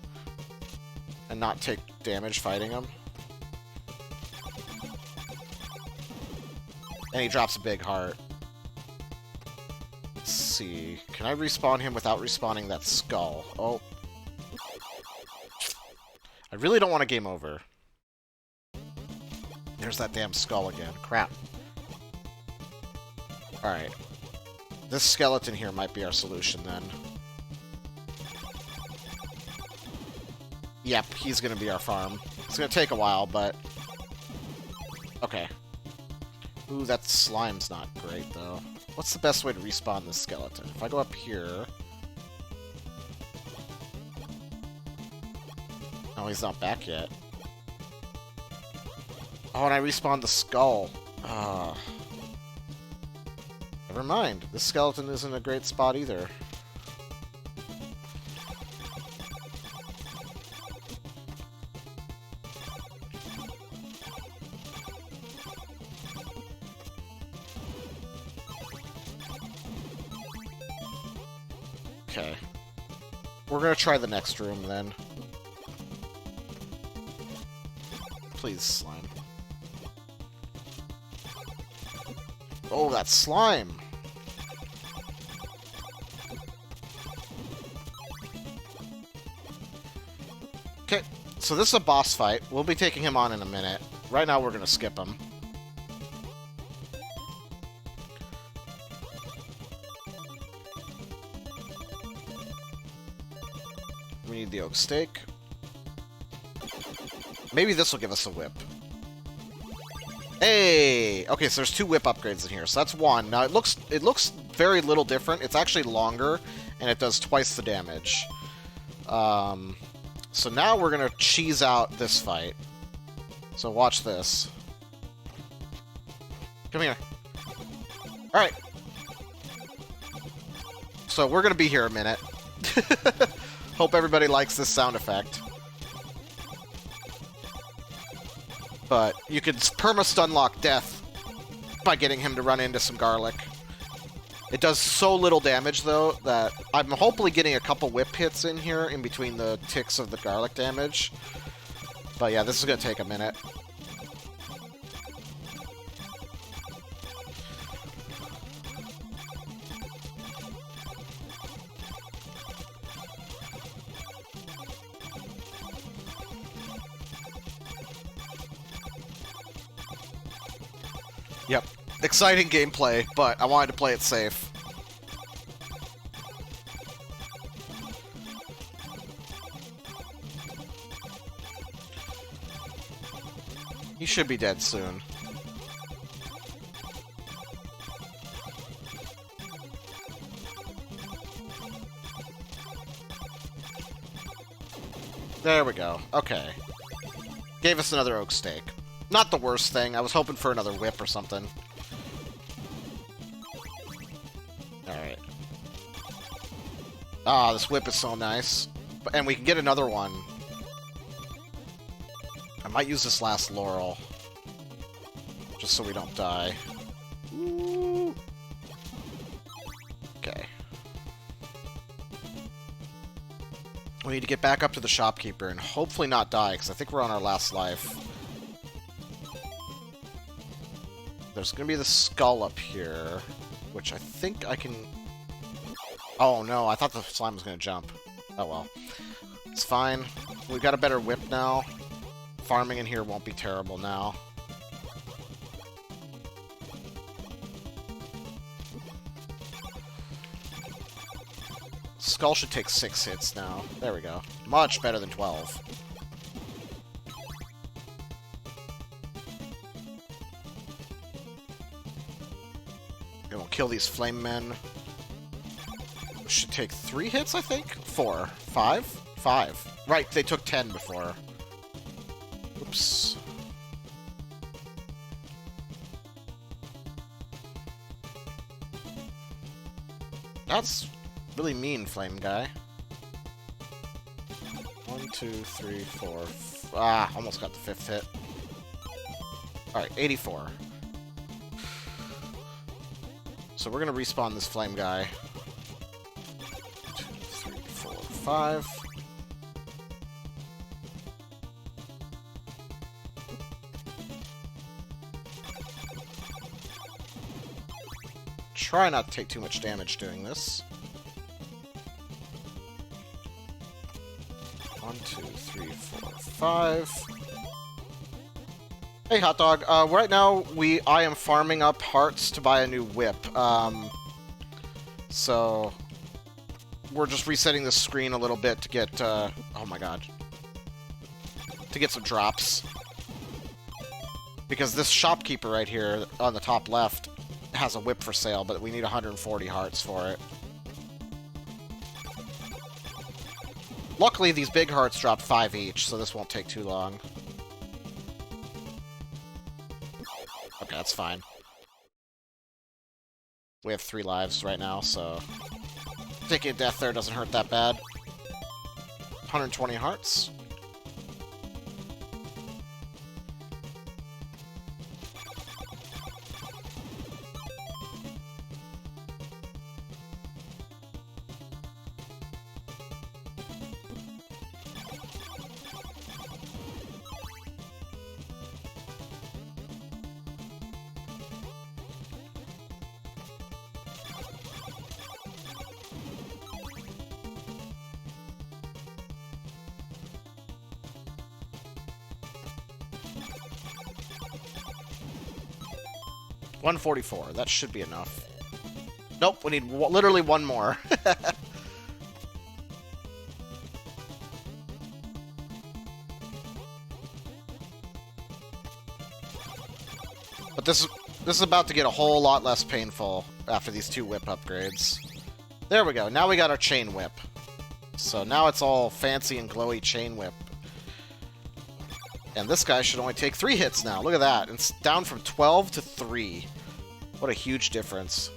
and not take damage fighting him. And he drops a big heart. Let's see. Can I respawn him without respawning that skull? Oh. I really don't want a game over. There's that damn skull again. Crap. Alright. This skeleton here might be our solution, then. Yep, he's gonna be our farm. It's gonna take a while, but... Okay. Ooh, that slime's not great, though. What's the best way to respawn this skeleton? If I go up here... Oh, he's not back yet. Oh, and I respawned the skull. Never mind. This skeleton isn't a great spot either. Okay. We're gonna try the next room, then. Please, slime. Oh, that slime! Okay, so this is a boss fight. We'll be taking him on in a minute. Right now, we're gonna skip him. We need the oak steak. Maybe this will give us a whip. Hey! Okay, so there's 2 whip upgrades in here, so that's 1. Now, it looks very little different. It's actually longer, and it does twice the damage. So now we're gonna cheese out this fight. So watch this. Come here. Alright. So we're gonna be here a minute. Hope everybody likes this sound effect. But you can perma-stun lock death by getting him to run into some garlic. It does so little damage, though, that I'm hopefully getting a couple whip hits in here in between the ticks of the garlic damage. But yeah, this is going to take a minute. Yep. Exciting gameplay, but I wanted to play it safe. He should be dead soon. There we go. Okay. Gave us another oak steak. Not the worst thing. I was hoping for another whip or something. Alright. Ah, this whip is so nice. And we can get another one. I might use this last laurel. Just so we don't die. Ooh. Okay. We need to get back up to the shopkeeper and hopefully not die, because I think we're on our last life. There's going to be the skull up here, which I think I can... Oh, no, I thought the slime was going to jump. Oh, well. It's fine. We've got a better whip now. Farming in here won't be terrible now. Skull should take 6 hits now. There we go. Much better than 12. And we'll kill these flame men. Should take 3 hits, I think? 4. 5? 5. Right, they took 10 before. Oops. That's really mean, flame guy. 1, 2, 3, 4... Ah, almost got the 5th hit. Alright, 84. So we're gonna respawn this flame guy. 2, 3, 4, 5. Try not to take too much damage doing this. 1, 2, 3, 4, 5. Hey, hot dog. Right now, I am farming up hearts to buy a new whip. So we're just resetting the screen a little bit to get. Oh my god. to get some drops. Because this shopkeeper right here on the top left has a whip for sale, but we need 140 hearts for it. Luckily, these big hearts drop 5 each, so this won't take too long. Okay, that's fine. We have 3 lives right now, so... taking a death there doesn't hurt that bad. 120 hearts. $144. That should be enough. Nope, we need literally one more. But this is about to get a whole lot less painful after these 2 whip upgrades. There we go. Now we got our chain whip. So now it's all fancy and glowy chain whip. And this guy should only take 3 hits now. Look at that. It's down from 12 to 3. What a huge difference.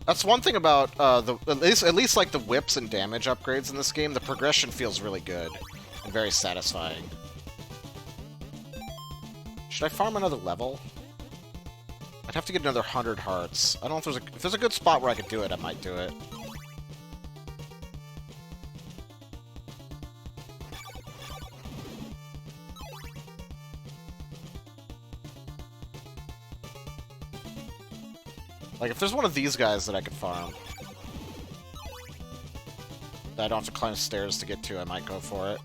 That's one thing about at least like the whips and damage upgrades in this game. The progression feels really good and very satisfying. Should I farm another level? I'd have to get another 100 hearts. I don't know if there's a good spot where I could do it. I might do it. Like, if there's one of these guys that I could farm, that I don't have to climb stairs to get to, I might go for it.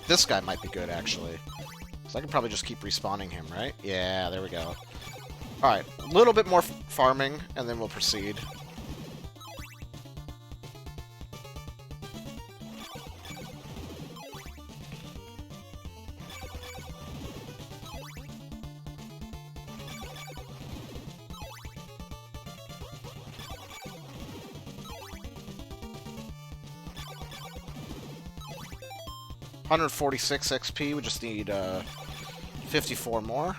This guy might be good, actually. So I can probably just keep respawning him, right? Yeah, there we go. Alright, a little bit more farming, and then we'll proceed. $146 XP, we just need 54 more.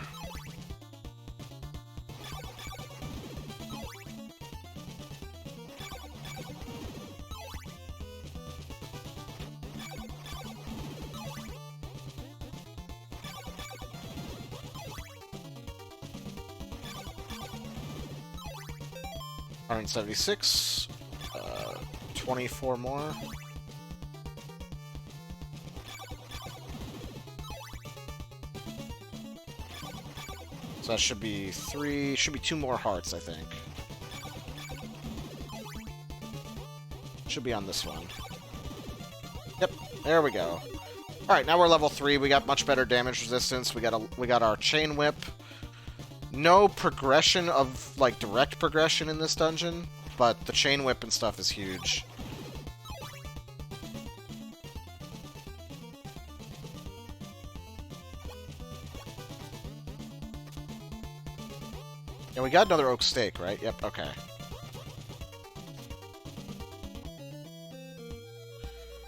$176, 24 more. So that should be 2 more hearts, I think. Should be on this one. Yep, there we go. Alright, now we're level 3, we got much better damage resistance, we got our chain whip. No progression of, like, direct progression in this dungeon, but the chain whip and stuff is huge. And we got another oak stake, right? Yep, okay.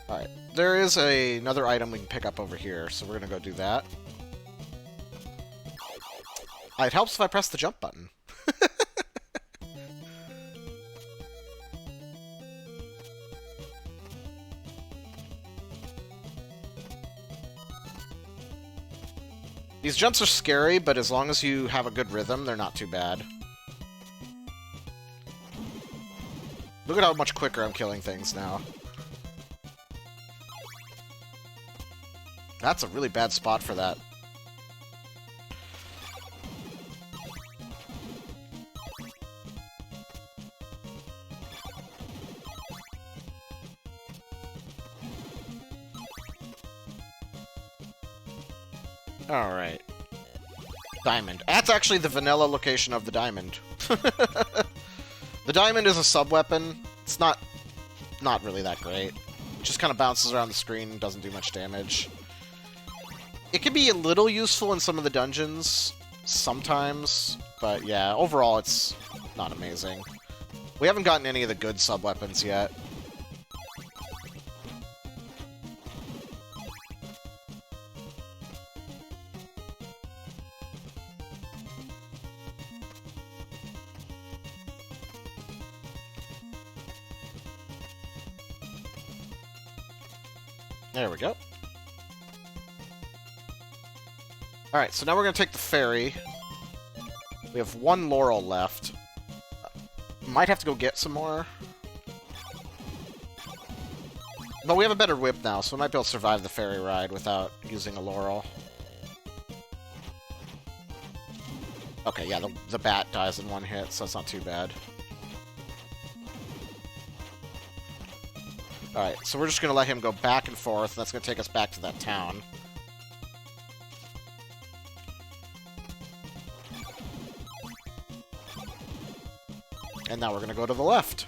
Alright, there is another item we can pick up over here, so we're gonna go do that. It helps if I press the jump button. These jumps are scary, but as long as you have a good rhythm, they're not too bad. Look at how much quicker I'm killing things now. That's a really bad spot for that. Alright. Diamond. That's actually the vanilla location of the diamond. The diamond is a sub-weapon. It's not really that great. It just kind of bounces around the screen and doesn't do much damage. It can be a little useful in some of the dungeons, sometimes, but yeah, overall it's not amazing. We haven't gotten any of the good sub-weapons yet. There we go. Alright, so now we're going to take the ferry. We have one laurel left. Might have to go get some more. But we have a better whip now, so we might be able to survive the ferry ride without using a laurel. Okay, yeah, the bat dies in one hit, so that's not too bad. Alright, so we're just going to let him go back and forth, and that's going to take us back to that town. And now we're going to go to the left.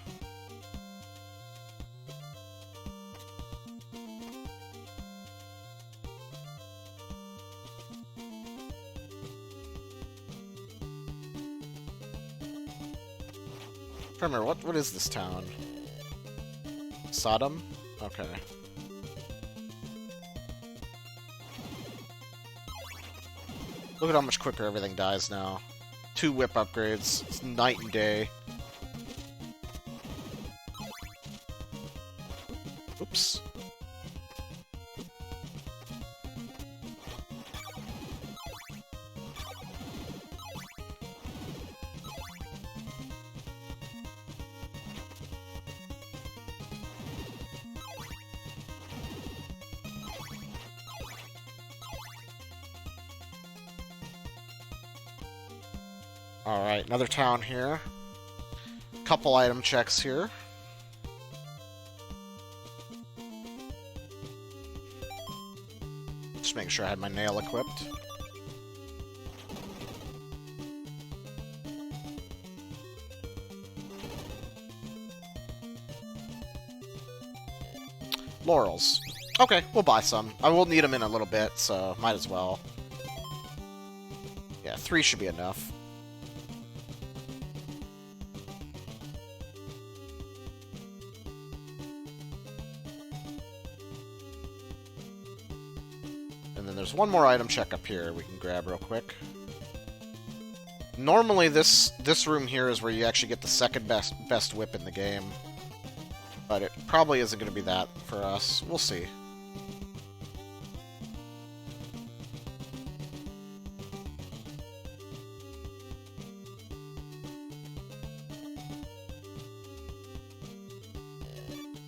Remember, what is this town? Sodom? Okay. Look at how much quicker everything dies now. 2 whip upgrades. It's night and day. Oops. Alright, another town here. Couple item checks here. Just making sure I had my nail equipped. Laurels. Okay, we'll buy some. I will need them in a little bit, so might as well. Yeah, 3 should be enough. And then there's one more item check up here we can grab real quick. Normally this room here is where you actually get the second best whip in the game. But it probably isn't going to be that for us. We'll see.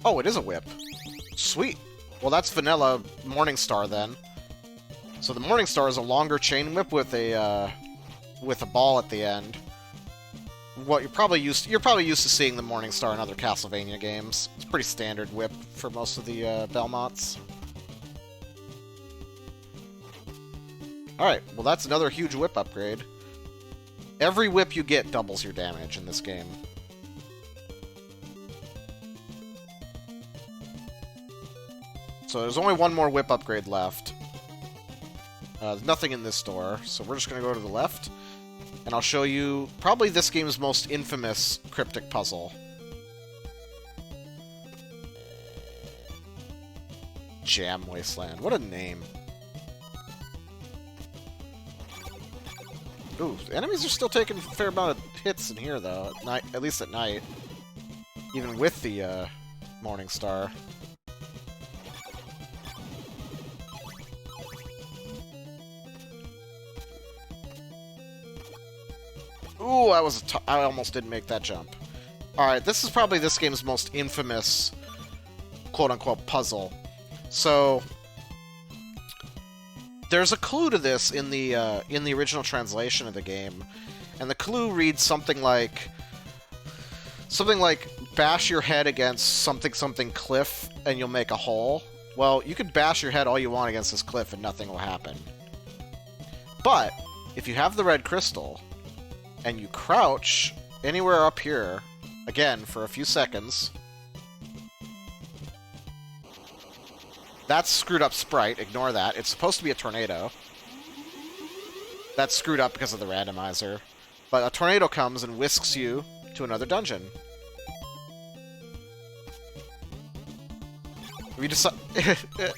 Oh, it is a whip. Sweet. Well, that's vanilla Morningstar then. So the Morningstar is a longer chain whip with a ball at the end. What you're probably used to seeing the Morningstar in other Castlevania games. It's a pretty standard whip for most of the Belmonts. Alright, well that's another huge whip upgrade. Every whip you get doubles your damage in this game. So there's only one more whip upgrade left. There's nothing in this door, so we're just going to go to the left. And I'll show you probably this game's most infamous cryptic puzzle. Jam Wasteland. What a name. Ooh, enemies are still taking a fair amount of hits in here, though. At night, at least at night. Even with the Morningstar. Ooh, I almost didn't make that jump. Alright, this is probably this game's most infamous quote-unquote puzzle. So there's a clue to this in the original translation of the game, and the clue reads something like bash your head against something cliff and you'll make a hole. Well, you could bash your head all you want against this cliff and nothing will happen. But if you have the red crystal and you crouch anywhere up here, again, for a few seconds, that's screwed up sprite. Ignore that. It's supposed to be a tornado. That's screwed up because of the randomizer. But a tornado comes and whisks you to another dungeon. We just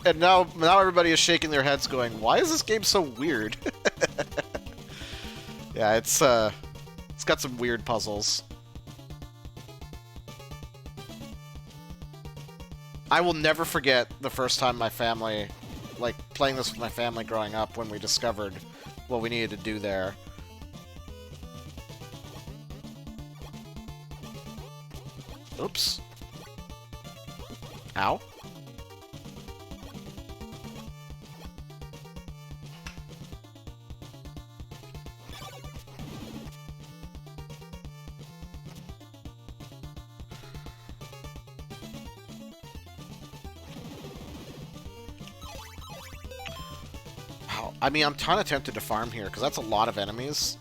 and now everybody is shaking their heads, going, "Why is this game so weird?" Yeah, it's got some weird puzzles. I will never forget the first time my family, like, playing this with my family growing up when we discovered what we needed to do there. Oops. Ow. I mean, I'm kind of tempted to farm here, because that's a lot of enemies.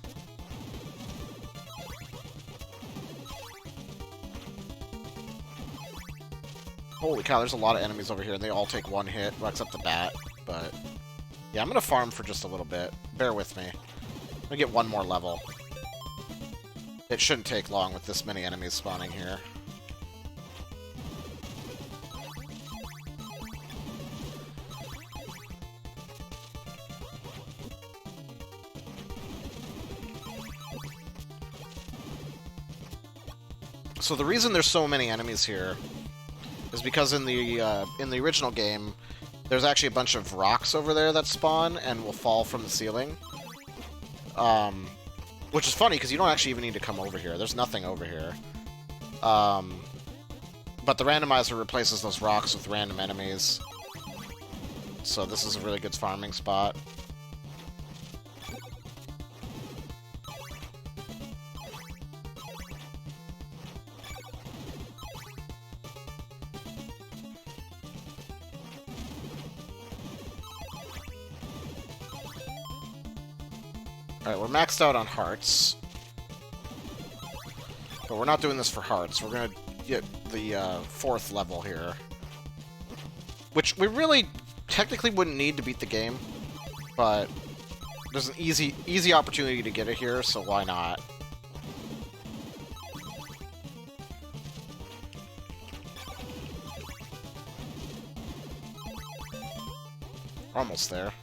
Holy cow, there's a lot of enemies over here, and they all take one hit, well, except the bat. But, yeah, I'm going to farm for just a little bit. Bear with me. I'm going to get one more level. It shouldn't take long with this many enemies spawning here. So the reason there's so many enemies here is because in the original game, there's actually a bunch of rocks over there that spawn and will fall from the ceiling. Which is funny, because you don't actually even need to come over here. There's nothing over here. But the randomizer replaces those rocks with random enemies. So this is a really good farming spot. Alright, we're maxed out on hearts. But we're not doing this for hearts. We're gonna get the 4th level here. Which we really technically wouldn't need to beat the game. But there's an easy opportunity to get it here, so why not? We're almost there.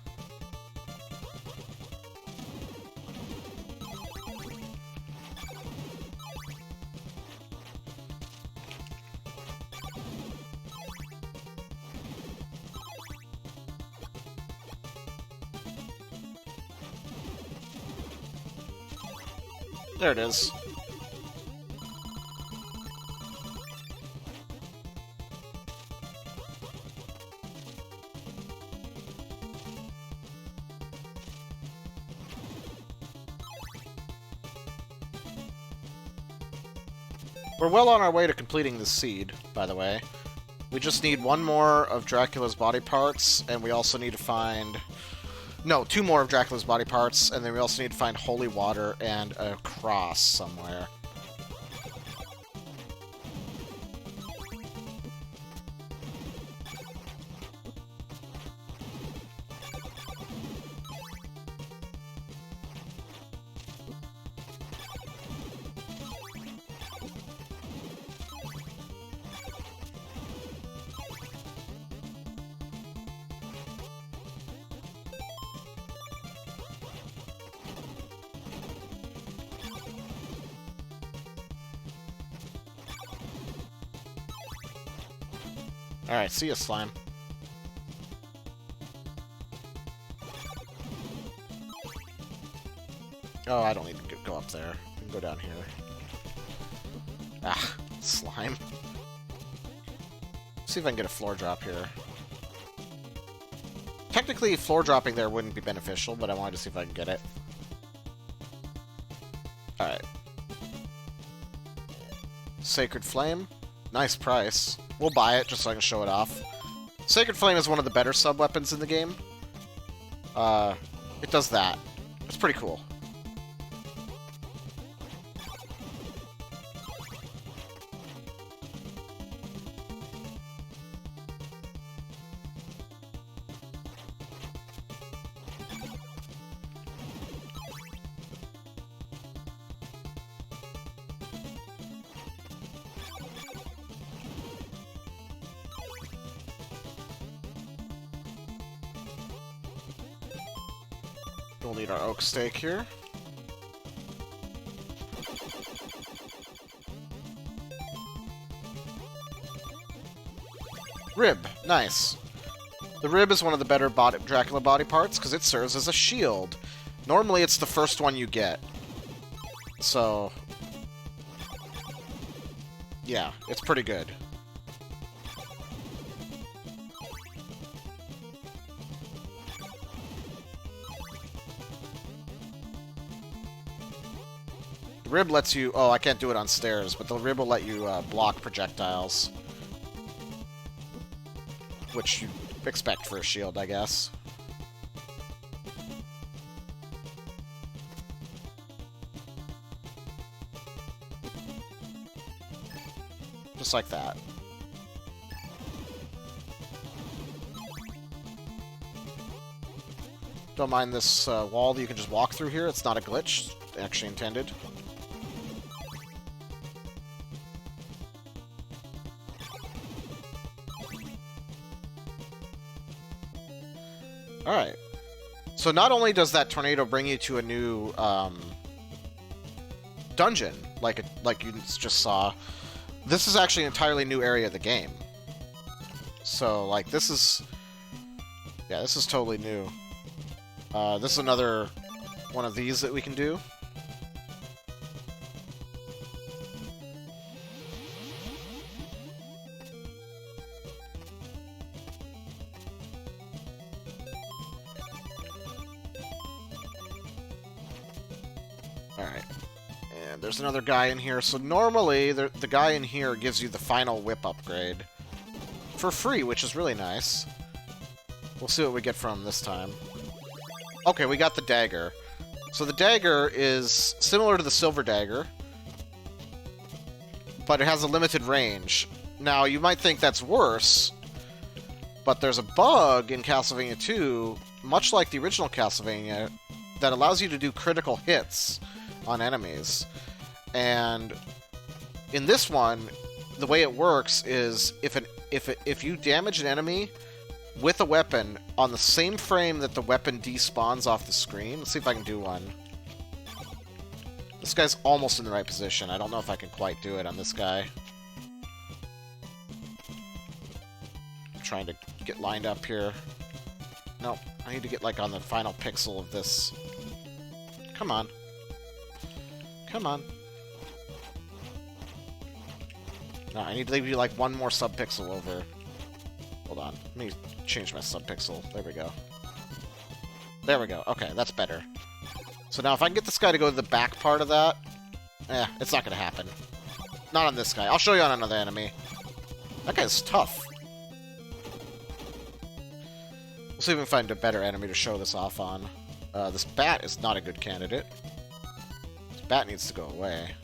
There it is. We're well on our way to completing this seed, by the way. We just need one more of Dracula's body parts, and we also need to find... No, 2 more of Dracula's body parts, and then we also need to find holy water and a cross somewhere. Alright, see ya, slime. Oh, I don't need to go up there. I can go down here. Ah, slime. See if I can get a floor drop here. Technically, floor dropping there wouldn't be beneficial, but I wanted to see if I can get it. Alright. Sacred Flame. Nice price. We'll buy it just so I can show it off. Sacred Flame is one of the better sub-weapons in the game. It does that. It's pretty cool. We'll need our oak stake here. Rib. Nice. The rib is one of the better Dracula body parts because it serves as a shield. Normally it's the first one you get. So... yeah, it's pretty good. Rib lets you... oh, I can't do it on stairs, but the rib will let you block projectiles. Which you expect for a shield, I guess. Just like that. Don't mind this wall that you can just walk through here. It's not a glitch. It's actually intended. Alright. So not only does that tornado bring you to a new dungeon, like you just saw, this is actually an entirely new area of the game. So, like, this is... yeah, this is totally new. This is another one of these that we can do. Alright. And there's another guy in here. So normally, the guy in here gives you the final whip upgrade. For free, which is really nice. We'll see what we get from him this time. Okay, we got the dagger. So the dagger is similar to the silver dagger, but it has a limited range. Now, you might think that's worse, but there's a bug in Castlevania 2, much like the original Castlevania, that allows you to do critical hits on enemies. And in this one, the way it works is if you damage an enemy with a weapon on the same frame that the weapon despawns off the screen. Let's see if I can do one. This guy's almost in the right position. I don't know if I can quite do it on this guy. I'm trying to get lined up here. Nope. I need to get, like, on the final pixel of this. Come on. Come on. No, I need to leave you, like, one more subpixel over. Hold on. Let me change my subpixel. There we go. There we go. Okay, that's better. So now if I can get this guy to go to the back part of that... it's not going to happen. Not on this guy. I'll show you on another enemy. That guy's tough. We'll see if we can find a better enemy to show this off on. This bat is not a good candidate. This bat needs to go away.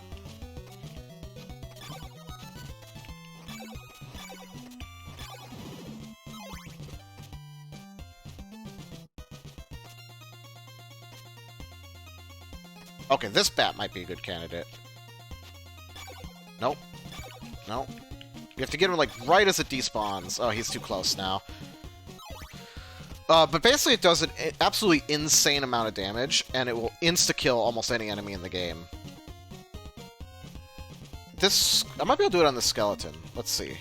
Okay, this bat might be a good candidate. Nope. Nope. You have to get him, like, right as it despawns. Oh, he's too close now. But basically it does an absolutely insane amount of damage, and it will insta-kill almost any enemy in the game. This... I might be able to do it on the skeleton. Let's see.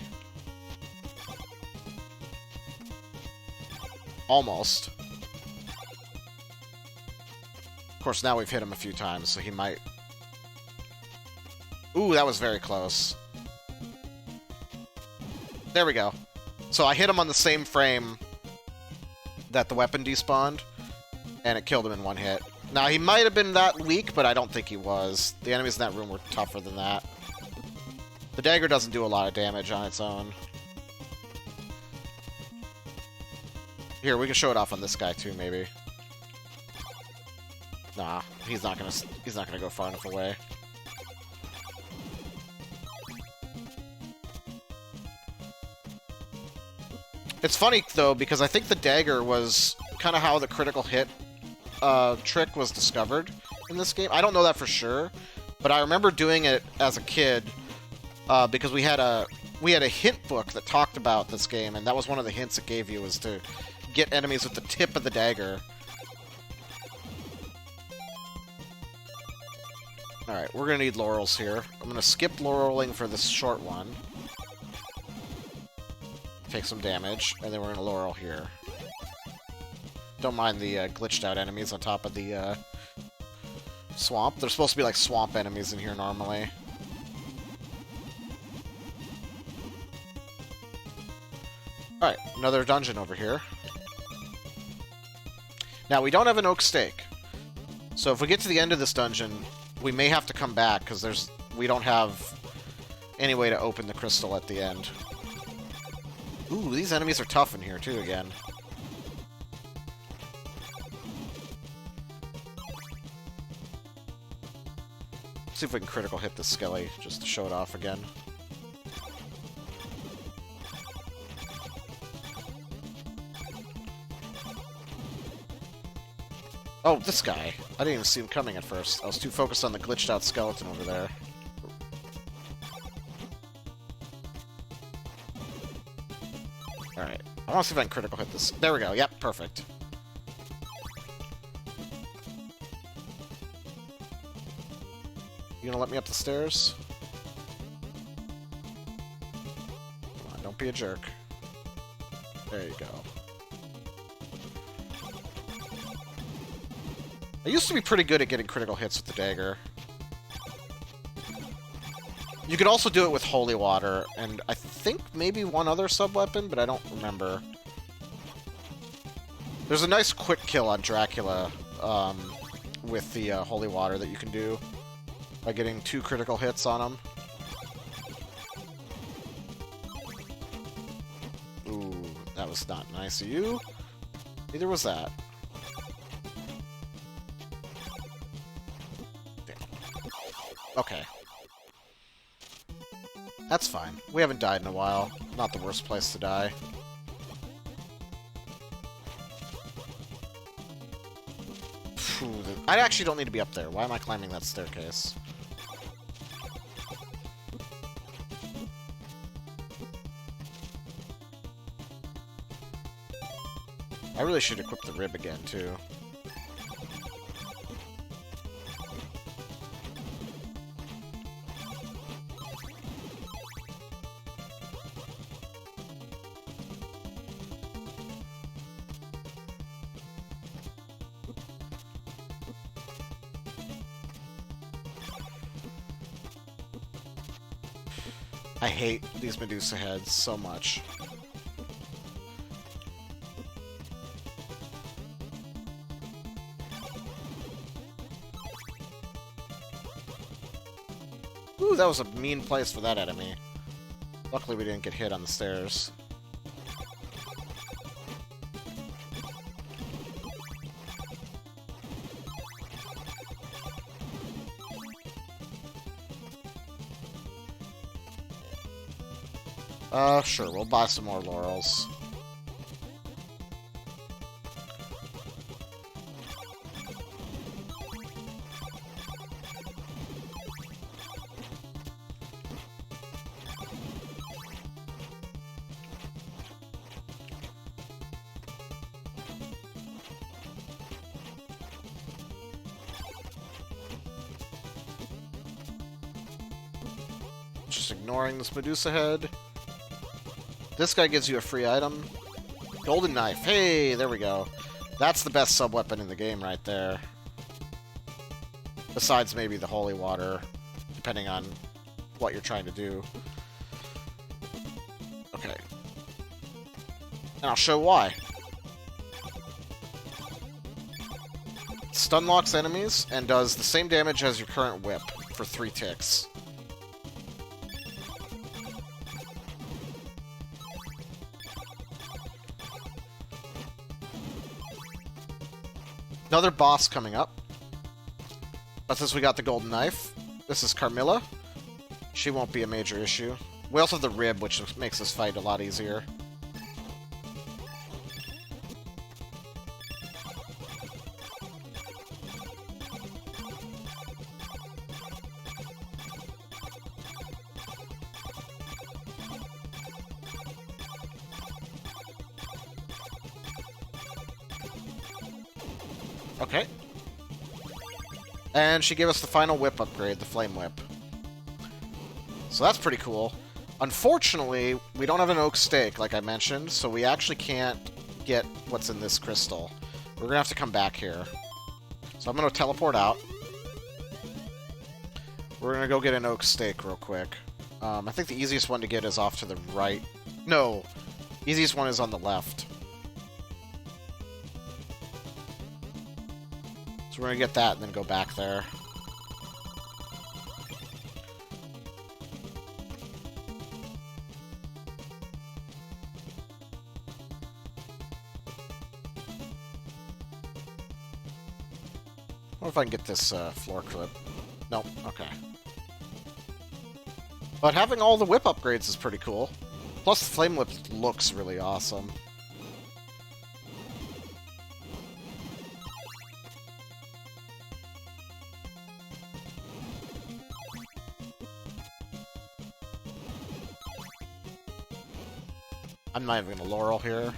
Almost. Of course, now we've hit him a few times, so he might... Ooh, that was very close. There we go. So I hit him on the same frame that the weapon despawned, and it killed him in one hit. Now, he might have been that weak, but I don't think he was. The enemies in that room were tougher than that. The dagger doesn't do a lot of damage on its own. Here, we can show it off on this guy, too, maybe. Nah, he's not gonna go far enough away. It's funny, though, because I think the dagger was kind of how the critical hit trick was discovered in this game. I don't know that for sure, but I remember doing it as a kid because we had a hint book that talked about this game, and that was one of the hints it gave you, was to get enemies with the tip of the dagger. Alright, we're gonna need laurels here. I'm gonna skip laureling for this short one. Take some damage, and then we're gonna laurel here. Don't mind the glitched out enemies on top of the swamp. There's supposed to be like swamp enemies in here normally. Alright, another dungeon over here. Now, we don't have an oak stake. So if we get to the end of this dungeon, we may have to come back, because we don't have any way to open the crystal at the end. Ooh, these enemies are tough in here, too, again. See if we can critical hit this skelly, just to show it off again. Oh, this guy. I didn't even see him coming at first. I was too focused on the glitched out skeleton over there. Alright. I want to see if I can critical hit this. There we go. Yep, perfect. You gonna let me up the stairs? Come on, don't be a jerk. There you go. I used to be pretty good at getting critical hits with the dagger. You could also do it with holy water, and I think maybe one other sub-weapon, but I don't remember. There's a nice quick kill on Dracula with the holy water that you can do by getting 2 critical hits on him. Ooh, that was not nice of you. Neither was that. Okay. That's fine. We haven't died in a while. Not the worst place to die. Phew, I actually don't need to be up there. Why am I climbing that staircase? I really should equip the rib again, too. I hate these Medusa heads so much. Ooh, that was a mean place for that enemy. Luckily we didn't get hit on the stairs. Sure, we'll buy some more laurels. Just ignoring this Medusa head. This guy gives you a free item. Golden knife. Hey, there we go. That's the best sub-weapon in the game right there. Besides maybe the holy water, depending on what you're trying to do. Okay. And I'll show why. Stun locks enemies and does the same damage as your current whip for 3 ticks. Another boss coming up. But since we got the golden knife, this is Carmilla. She won't be a major issue. We also have the rib, which makes this fight a lot easier. Okay. And she gave us the final whip upgrade, the Flame Whip. So that's pretty cool. Unfortunately, we don't have an oak stake, like I mentioned, so we actually can't get what's in this crystal. We're gonna have to come back here. So I'm gonna teleport out. We're gonna go get an oak stake real quick. I think the easiest one to get is off to the right. No, easiest one is on the left. So we're gonna get that and then go back there. I wonder if I can get this floor clip. Nope, okay. But having all the whip upgrades is pretty cool. Plus, the Flame Whip looks really awesome. I'm not even gonna Laurel here.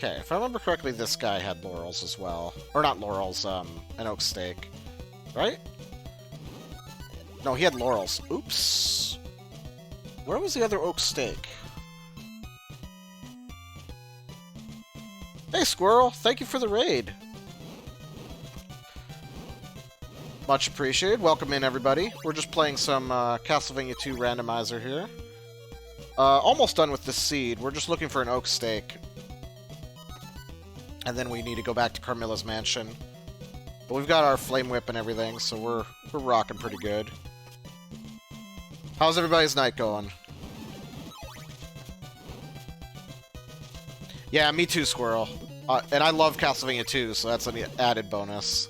Okay, if I remember correctly, this guy had laurels as well. Or not laurels, an oak stake. Right? No, he had laurels. Oops. Where was the other oak stake? Hey, Squirrel! Thank you for the raid! Much appreciated. Welcome in, everybody. We're just playing some Castlevania 2 Randomizer here. Almost done with the seed. We're just looking for an oak stake. And then we need to go back to Carmilla's mansion. But we've got our Flame Whip and everything, so we're rocking pretty good. How's everybody's night going? Yeah, me too, Squirrel. And I love Castlevania 2, so that's an added bonus.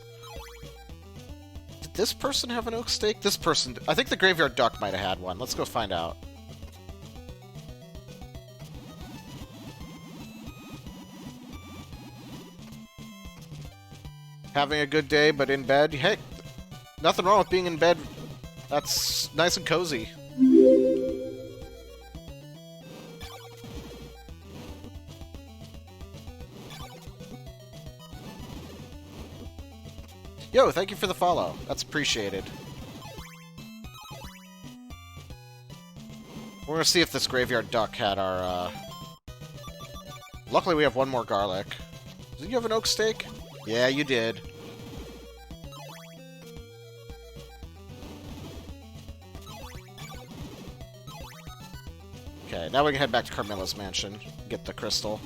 Did this person have an oak stake? This person... I think the Graveyard Duck might have had one. Let's go find out. Having a good day, but in bed? Hey, nothing wrong with being in bed. That's nice and cozy. Yo, thank you for the follow. That's appreciated. We're gonna see if this Graveyard Duck had our, Luckily we have one more garlic. Did you have an oak stake? Yeah, you did. Okay, now we can head back to Carmilla's mansion, get the crystal.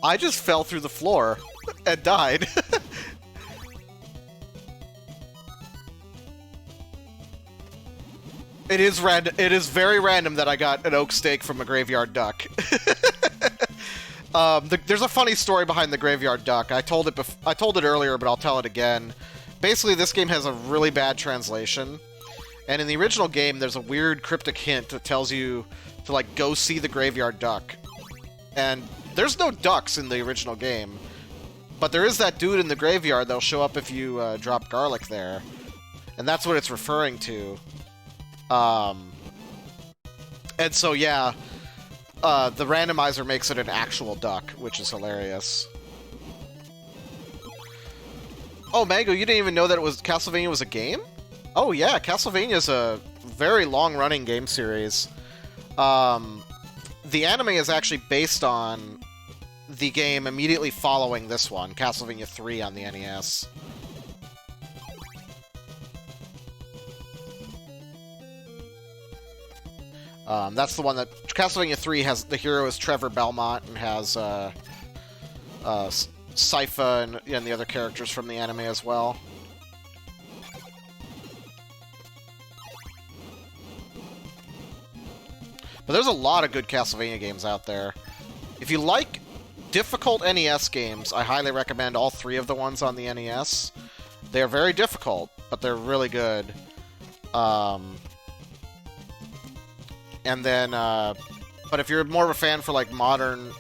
I just fell through the floor and died. It is random. It is very random that I got an oak stake from a Graveyard Duck. There's a funny story behind the Graveyard Duck. I told it earlier, but I'll tell it again. Basically, this game has a really bad translation, and in the original game, there's a weird cryptic hint that tells you to like go see the Graveyard Duck, and there's no ducks in the original game, but there is that dude in the graveyard that'll show up if you drop garlic there, and that's what it's referring to. And so, yeah, the randomizer makes it an actual duck, which is hilarious. Oh, Mango, you didn't even know that Castlevania was a game? Oh yeah, Castlevania is a very long-running game series. The anime is actually based on the game immediately following this one, Castlevania 3 on the NES. That's the one that... Castlevania 3 has... The hero is Trevor Belmont and has Sypha and the other characters from the anime as well. But there's a lot of good Castlevania games out there. If you like difficult NES games, I highly recommend all 3 of the ones on the NES. They're very difficult, but they're really good. And then, but if you're more of a fan for like modern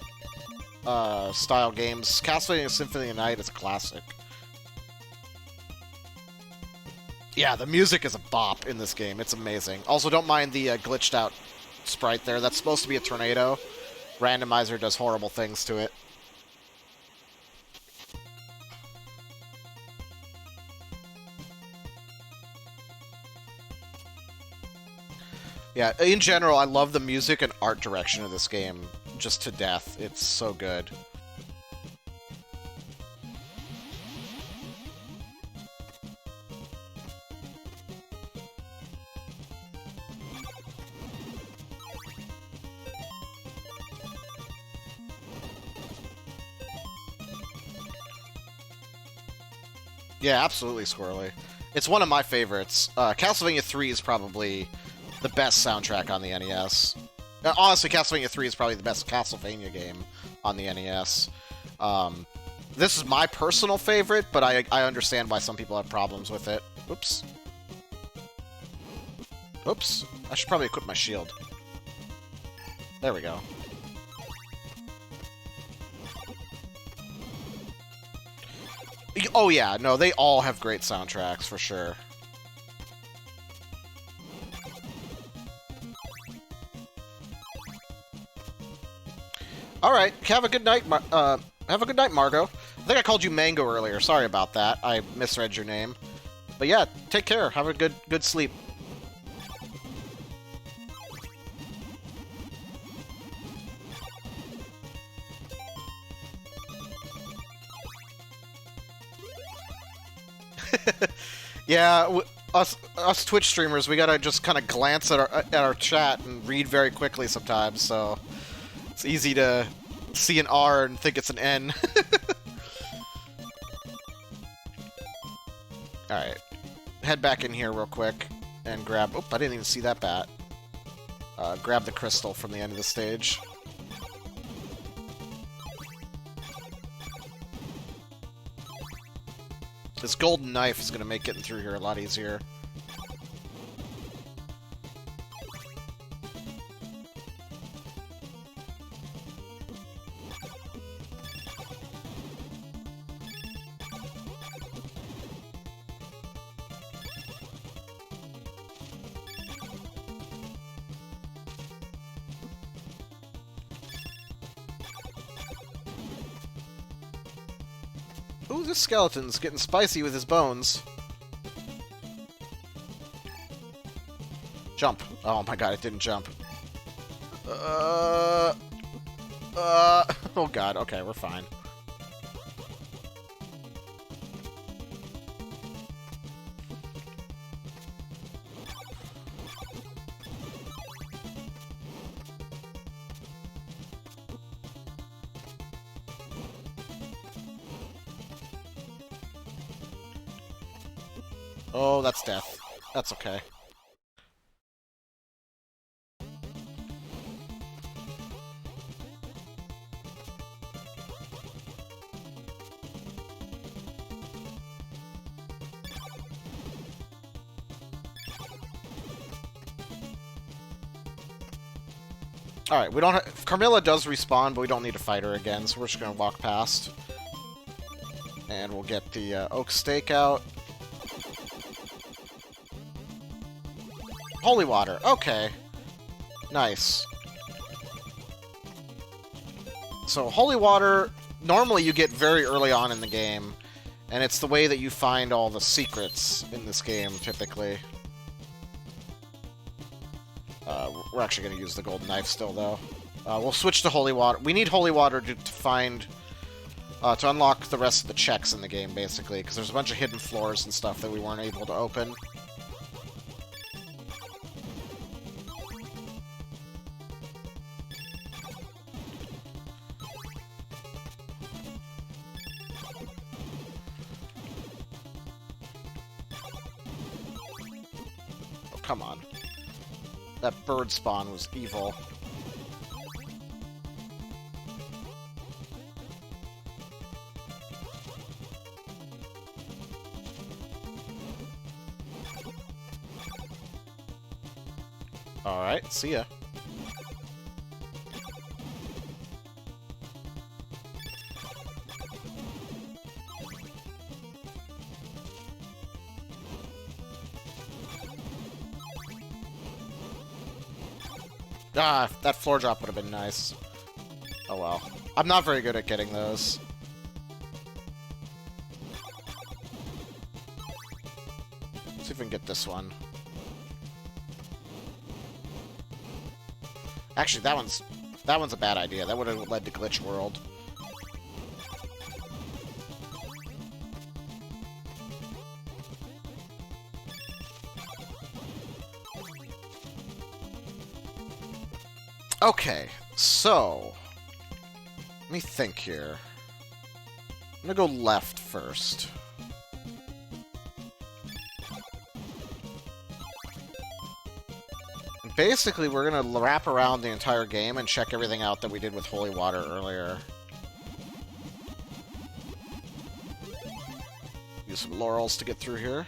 style games, Castlevania Symphony of the Night is a classic. Yeah, the music is a bop in this game. It's amazing. Also, don't mind the glitched out sprite there. That's supposed to be a tornado. Randomizer does horrible things to it. Yeah, in general, I love the music and art direction of this game just to death. It's so good. Yeah, absolutely squirrely. It's one of my favorites. Castlevania 3 is probably the best soundtrack on the NES. Honestly, Castlevania 3 is probably the best Castlevania game on the NES. This is my personal favorite, but I understand why some people have problems with it. Oops. Oops. I should probably equip my shield. There we go. Oh yeah, no, they all have great soundtracks, for sure. Alright, have a good night, Margot. I think I called you Mango earlier, sorry about that. I misread your name. But yeah, take care, have a good sleep. Yeah, us Twitch streamers, we gotta just kind of glance at our chat and read very quickly sometimes, so it's easy to see an R and think it's an N. Alright, head back in here real quick and grab... Oop, I didn't even see that bat. Grab the crystal from the end of the stage. This golden knife is going to make getting through here a lot easier. Ooh, this skeleton's getting spicy with his bones. Jump. Oh my god, it didn't jump. Oh god, okay, we're fine. Oh, that's death. That's okay. Alright, we don't have... Carmilla does respawn, but we don't need to fight her again, so we're just gonna walk past. And we'll get the oak steak out. Holy water. Okay. Nice. So, holy water, normally you get very early on in the game, And it's the way that you find all the secrets in this game, typically. We're actually going to use the golden knife still, though. We'll switch to holy water. We need holy water to find... to unlock the rest of the checks in the game, basically, because there's a bunch of hidden floors and stuff that we weren't able to open. Oh, come on. That bird spawn was evil. Alright, see ya. Ah, that floor drop would have been nice. Oh well. I'm not very good at getting those. Let's see if we can get this one. Actually, that one's a bad idea. That would have led to Glitch World. Okay, so... let me think here. I'm gonna go left first. Basically, we're gonna wrap around the entire game and check everything out that we did with holy water earlier. Use some laurels to get through here.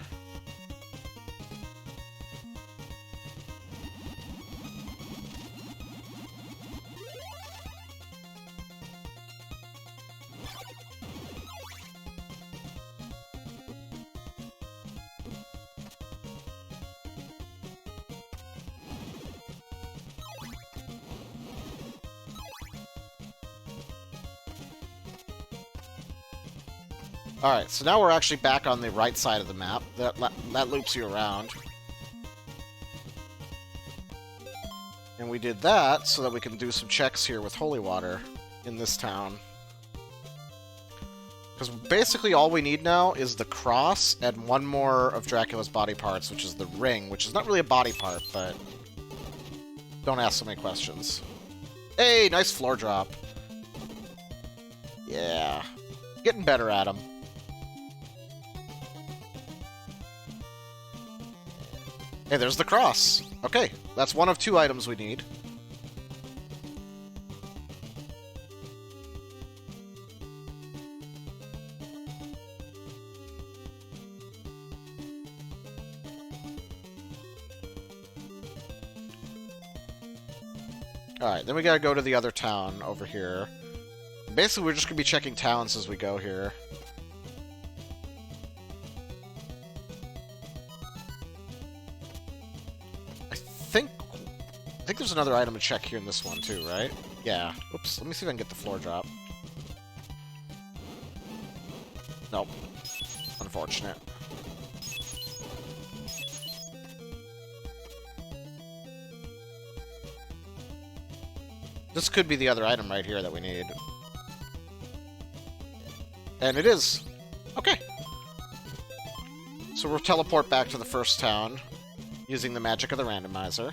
Alright, so now we're actually back on the right side of the map. That loops you around. And we did that so that we can do some checks here with holy water in this town. Because basically all we need now is the cross and one more of Dracula's body parts, which is the ring, which is not really a body part, but don't ask so many questions. Hey, nice floor drop. Yeah. Getting better at them. Hey, there's the cross. Okay, that's one of 2 items we need. Alright, then we gotta go to the other town over here. Basically, we're just gonna be checking towns as we go here. I think there's another item to check here in this one too, right? Yeah. Oops, let me see if I can get the floor drop. Nope. Unfortunate. This could be the other item right here that we need. And it is. Okay. So we'll teleport back to the first town using the magic of the randomizer.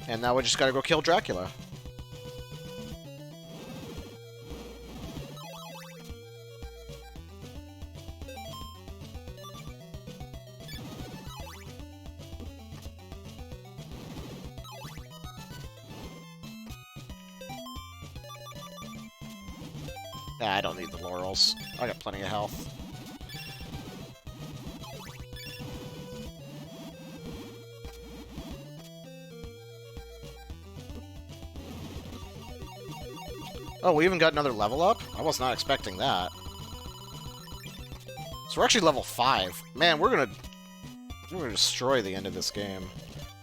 And now we just gotta go kill Dracula. Nah, I don't need the laurels. I got plenty of health. Oh, we even got another level up? I was not expecting that. So we're actually level 5. Man, we're gonna destroy the end of this game.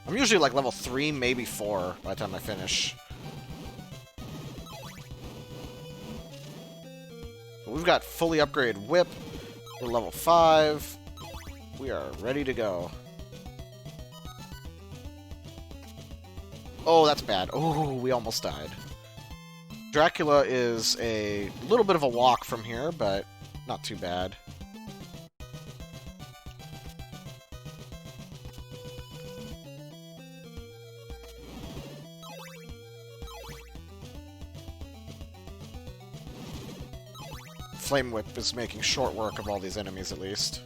I'm usually like level 3, maybe 4 by the time I finish. We've got fully upgraded whip. We're level 5. We are ready to go. Oh, that's bad. Oh, we almost died. Dracula is a little bit of a walk from here, but not too bad. Flame Whip is making short work of all these enemies, at least.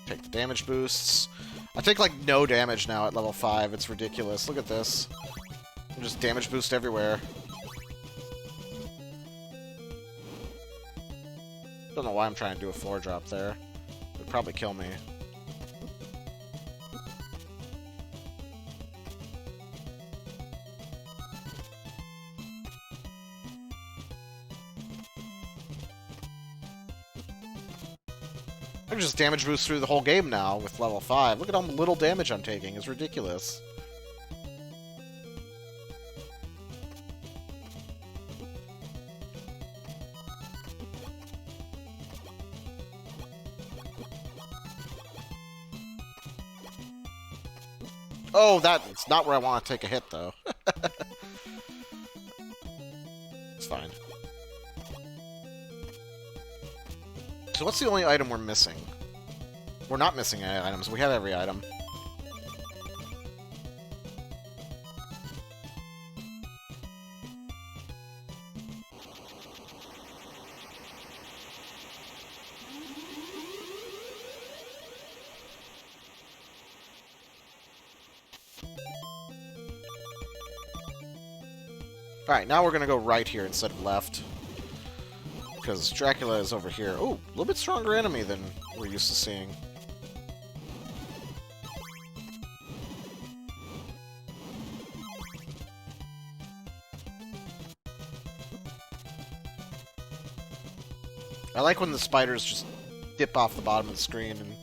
Take the damage boosts. I take, like, no damage now at level 5. It's ridiculous. Look at this. Just damage boost everywhere. Don't know why I'm trying to do a floor drop there. It would probably kill me. I can just damage boost through the whole game now with level 5. Look at how little damage I'm taking. It's ridiculous. Oh, that's not where I want to take a hit, though. It's fine. So what's the only item we're missing? We're not missing any items. We have every item. Alright, now we're gonna go right here instead of left. Because Dracula is over here. Oh, a little bit stronger enemy than we're used to seeing. I like when the spiders just dip off the bottom of the screen and...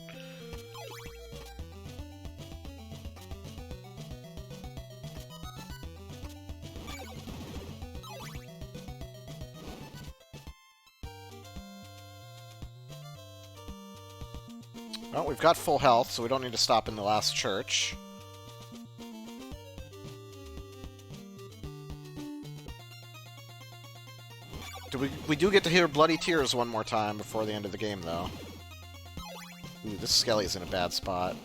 Well, we've got full health, so we don't need to stop in the last church. We do get to hear Bloody Tears one more time before the end of the game, though. Ooh, this Skelly's in a bad spot.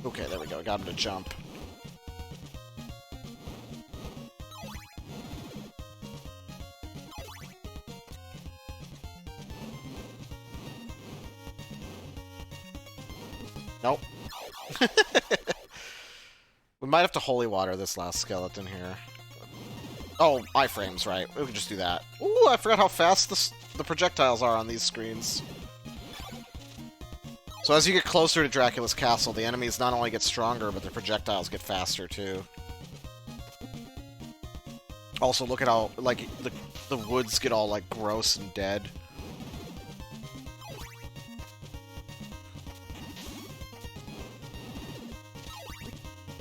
Okay, there we go. Got him to jump. Nope. We might have to holy water this last skeleton here. Oh, iframes, right. We can just do that. Ooh, I forgot how fast the projectiles are on these screens. So as you get closer to Dracula's castle, the enemies not only get stronger, but their projectiles get faster, too. Also, look at how, like, the woods get all, like, gross and dead.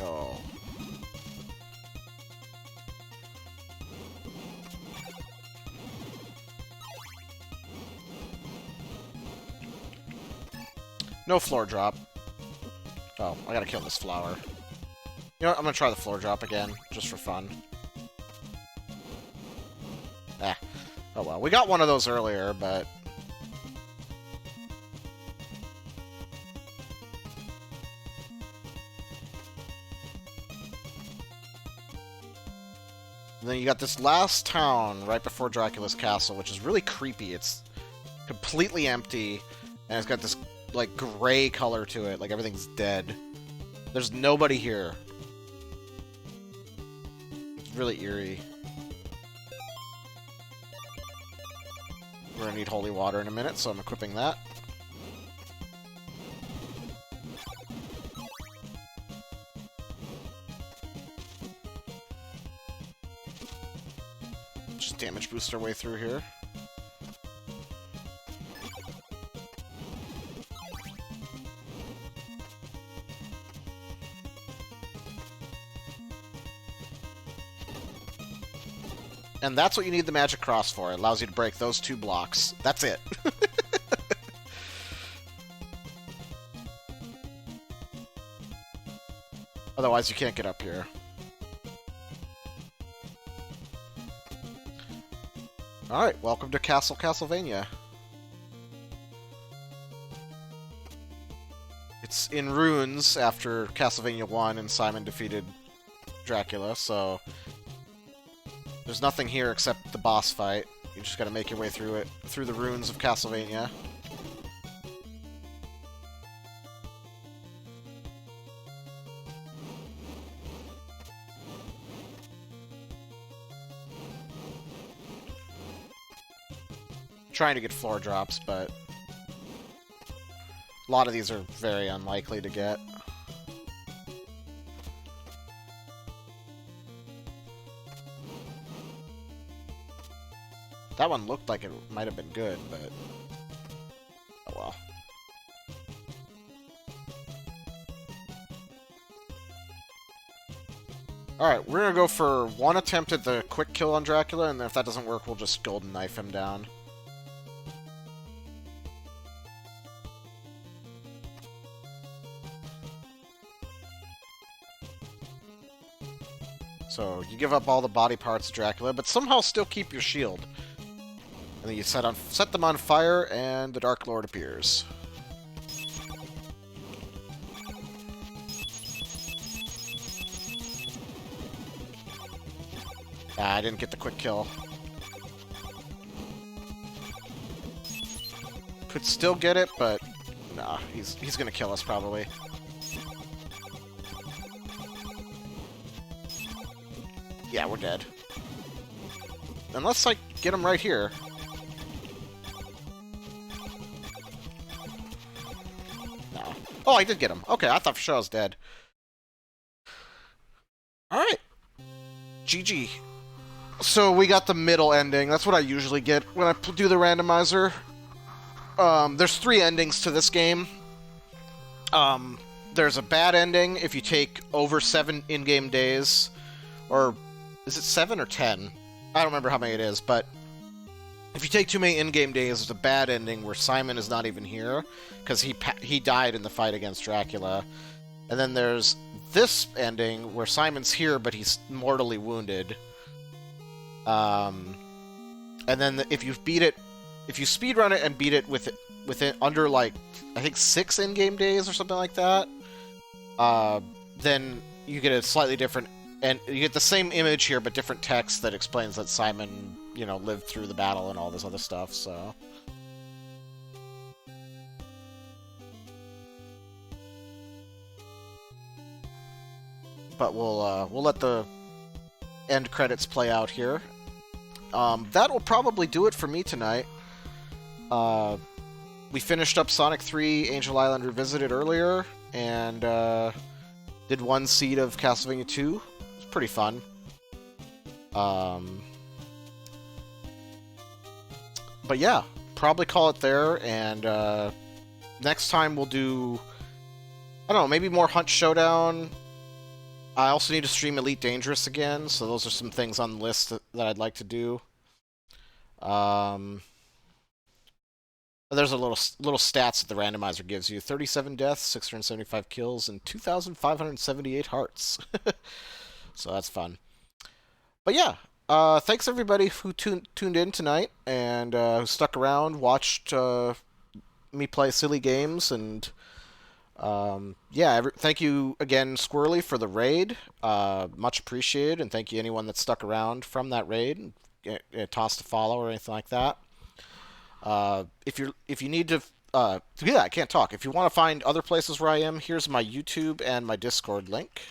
Oh. No floor drop. Oh, I gotta kill this flower. You know what? I'm gonna try the floor drop again, just for fun. Ah. Oh well. We got one of those earlier, but... And then you got this last town right before Dracula's castle, which is really creepy. It's completely empty, and it's got this, like, gray color to it, like everything's dead. There's nobody here. It's really eerie. We're gonna need holy water in a minute, so I'm equipping that. Just damage boost our way through here. And that's what you need the magic cross for. It allows you to break those 2 blocks. That's it. Otherwise, you can't get up here. Alright, welcome to Castlevania. It's in ruins after Castlevania 1 and Simon defeated Dracula, so there's nothing here except the boss fight. You just gotta make your way through it, through the ruins of Castlevania. Trying to get floor drops, but a lot of these are very unlikely to get. That one looked like it might have been good, but oh well. Alright, we're gonna go for 1 attempt at the quick kill on Dracula, and then if that doesn't work, we'll just golden knife him down. So, you give up all the body parts of Dracula, but somehow still keep your shield. And then you set them on fire, and the Dark Lord appears. Ah, I didn't get the quick kill. Could still get it, but nah, he's gonna kill us probably. Yeah, we're dead. Unless I get him right here. No. Oh, I did get him. Okay, I thought for sure I was dead. Alright. GG. So we got the middle ending. That's what I usually get when I do the randomizer. There's 3 endings to this game. There's a bad ending if you take over 7 in-game days. Or is it 7 or 10? I don't remember how many it is, but if you take too many in-game days, there's a bad ending where Simon is not even here, because he died in the fight against Dracula. And then there's this ending where Simon's here, but he's mortally wounded. And then if you beat it, if you speedrun it and beat it within under like I think 6 in-game days or something like that, then you get a slightly different, and you get the same image here but different text that explains that Simon, you know, lived through the battle and all this other stuff. So. But we'll let the end credits play out here. That will probably do it for me tonight. We finished up Sonic 3 Angel Island Revisited earlier, and did 1 seed of Castlevania 2. It was pretty fun. But yeah, probably call it there, and next time we'll do, I don't know, maybe more Hunt Showdown. I also need to stream Elite Dangerous again, so those are some things on the list that I'd like to do. There's a little stats that the randomizer gives you: 37 deaths, 675 kills, and 2,578 hearts. So that's fun. But yeah, thanks everybody who tuned in tonight and who stuck around, watched me play silly games, and yeah, thank you again, Squirrely, for the raid. Much appreciated, and thank you anyone that stuck around from that raid and tossed a follow or anything like that. If you need to, yeah, I can't talk. If you want to find other places where I am, here's my YouTube and my Discord link.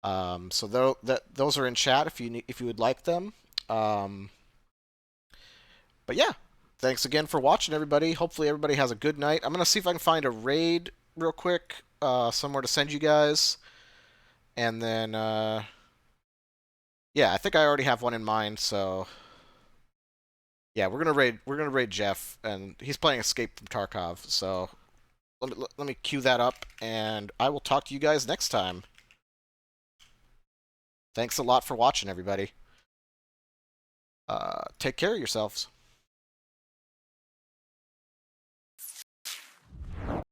So those are in chat if you would like them. But yeah. Thanks again for watching, everybody. Hopefully everybody has a good night. I'm going to see if I can find a raid real quick, somewhere to send you guys. And then, yeah, I think I already have one in mind, so yeah, we're gonna raid Jeff, and he's playing Escape from Tarkov, so let me cue that up, and I will talk to you guys next time. Thanks a lot for watching, everybody. Take care of yourselves.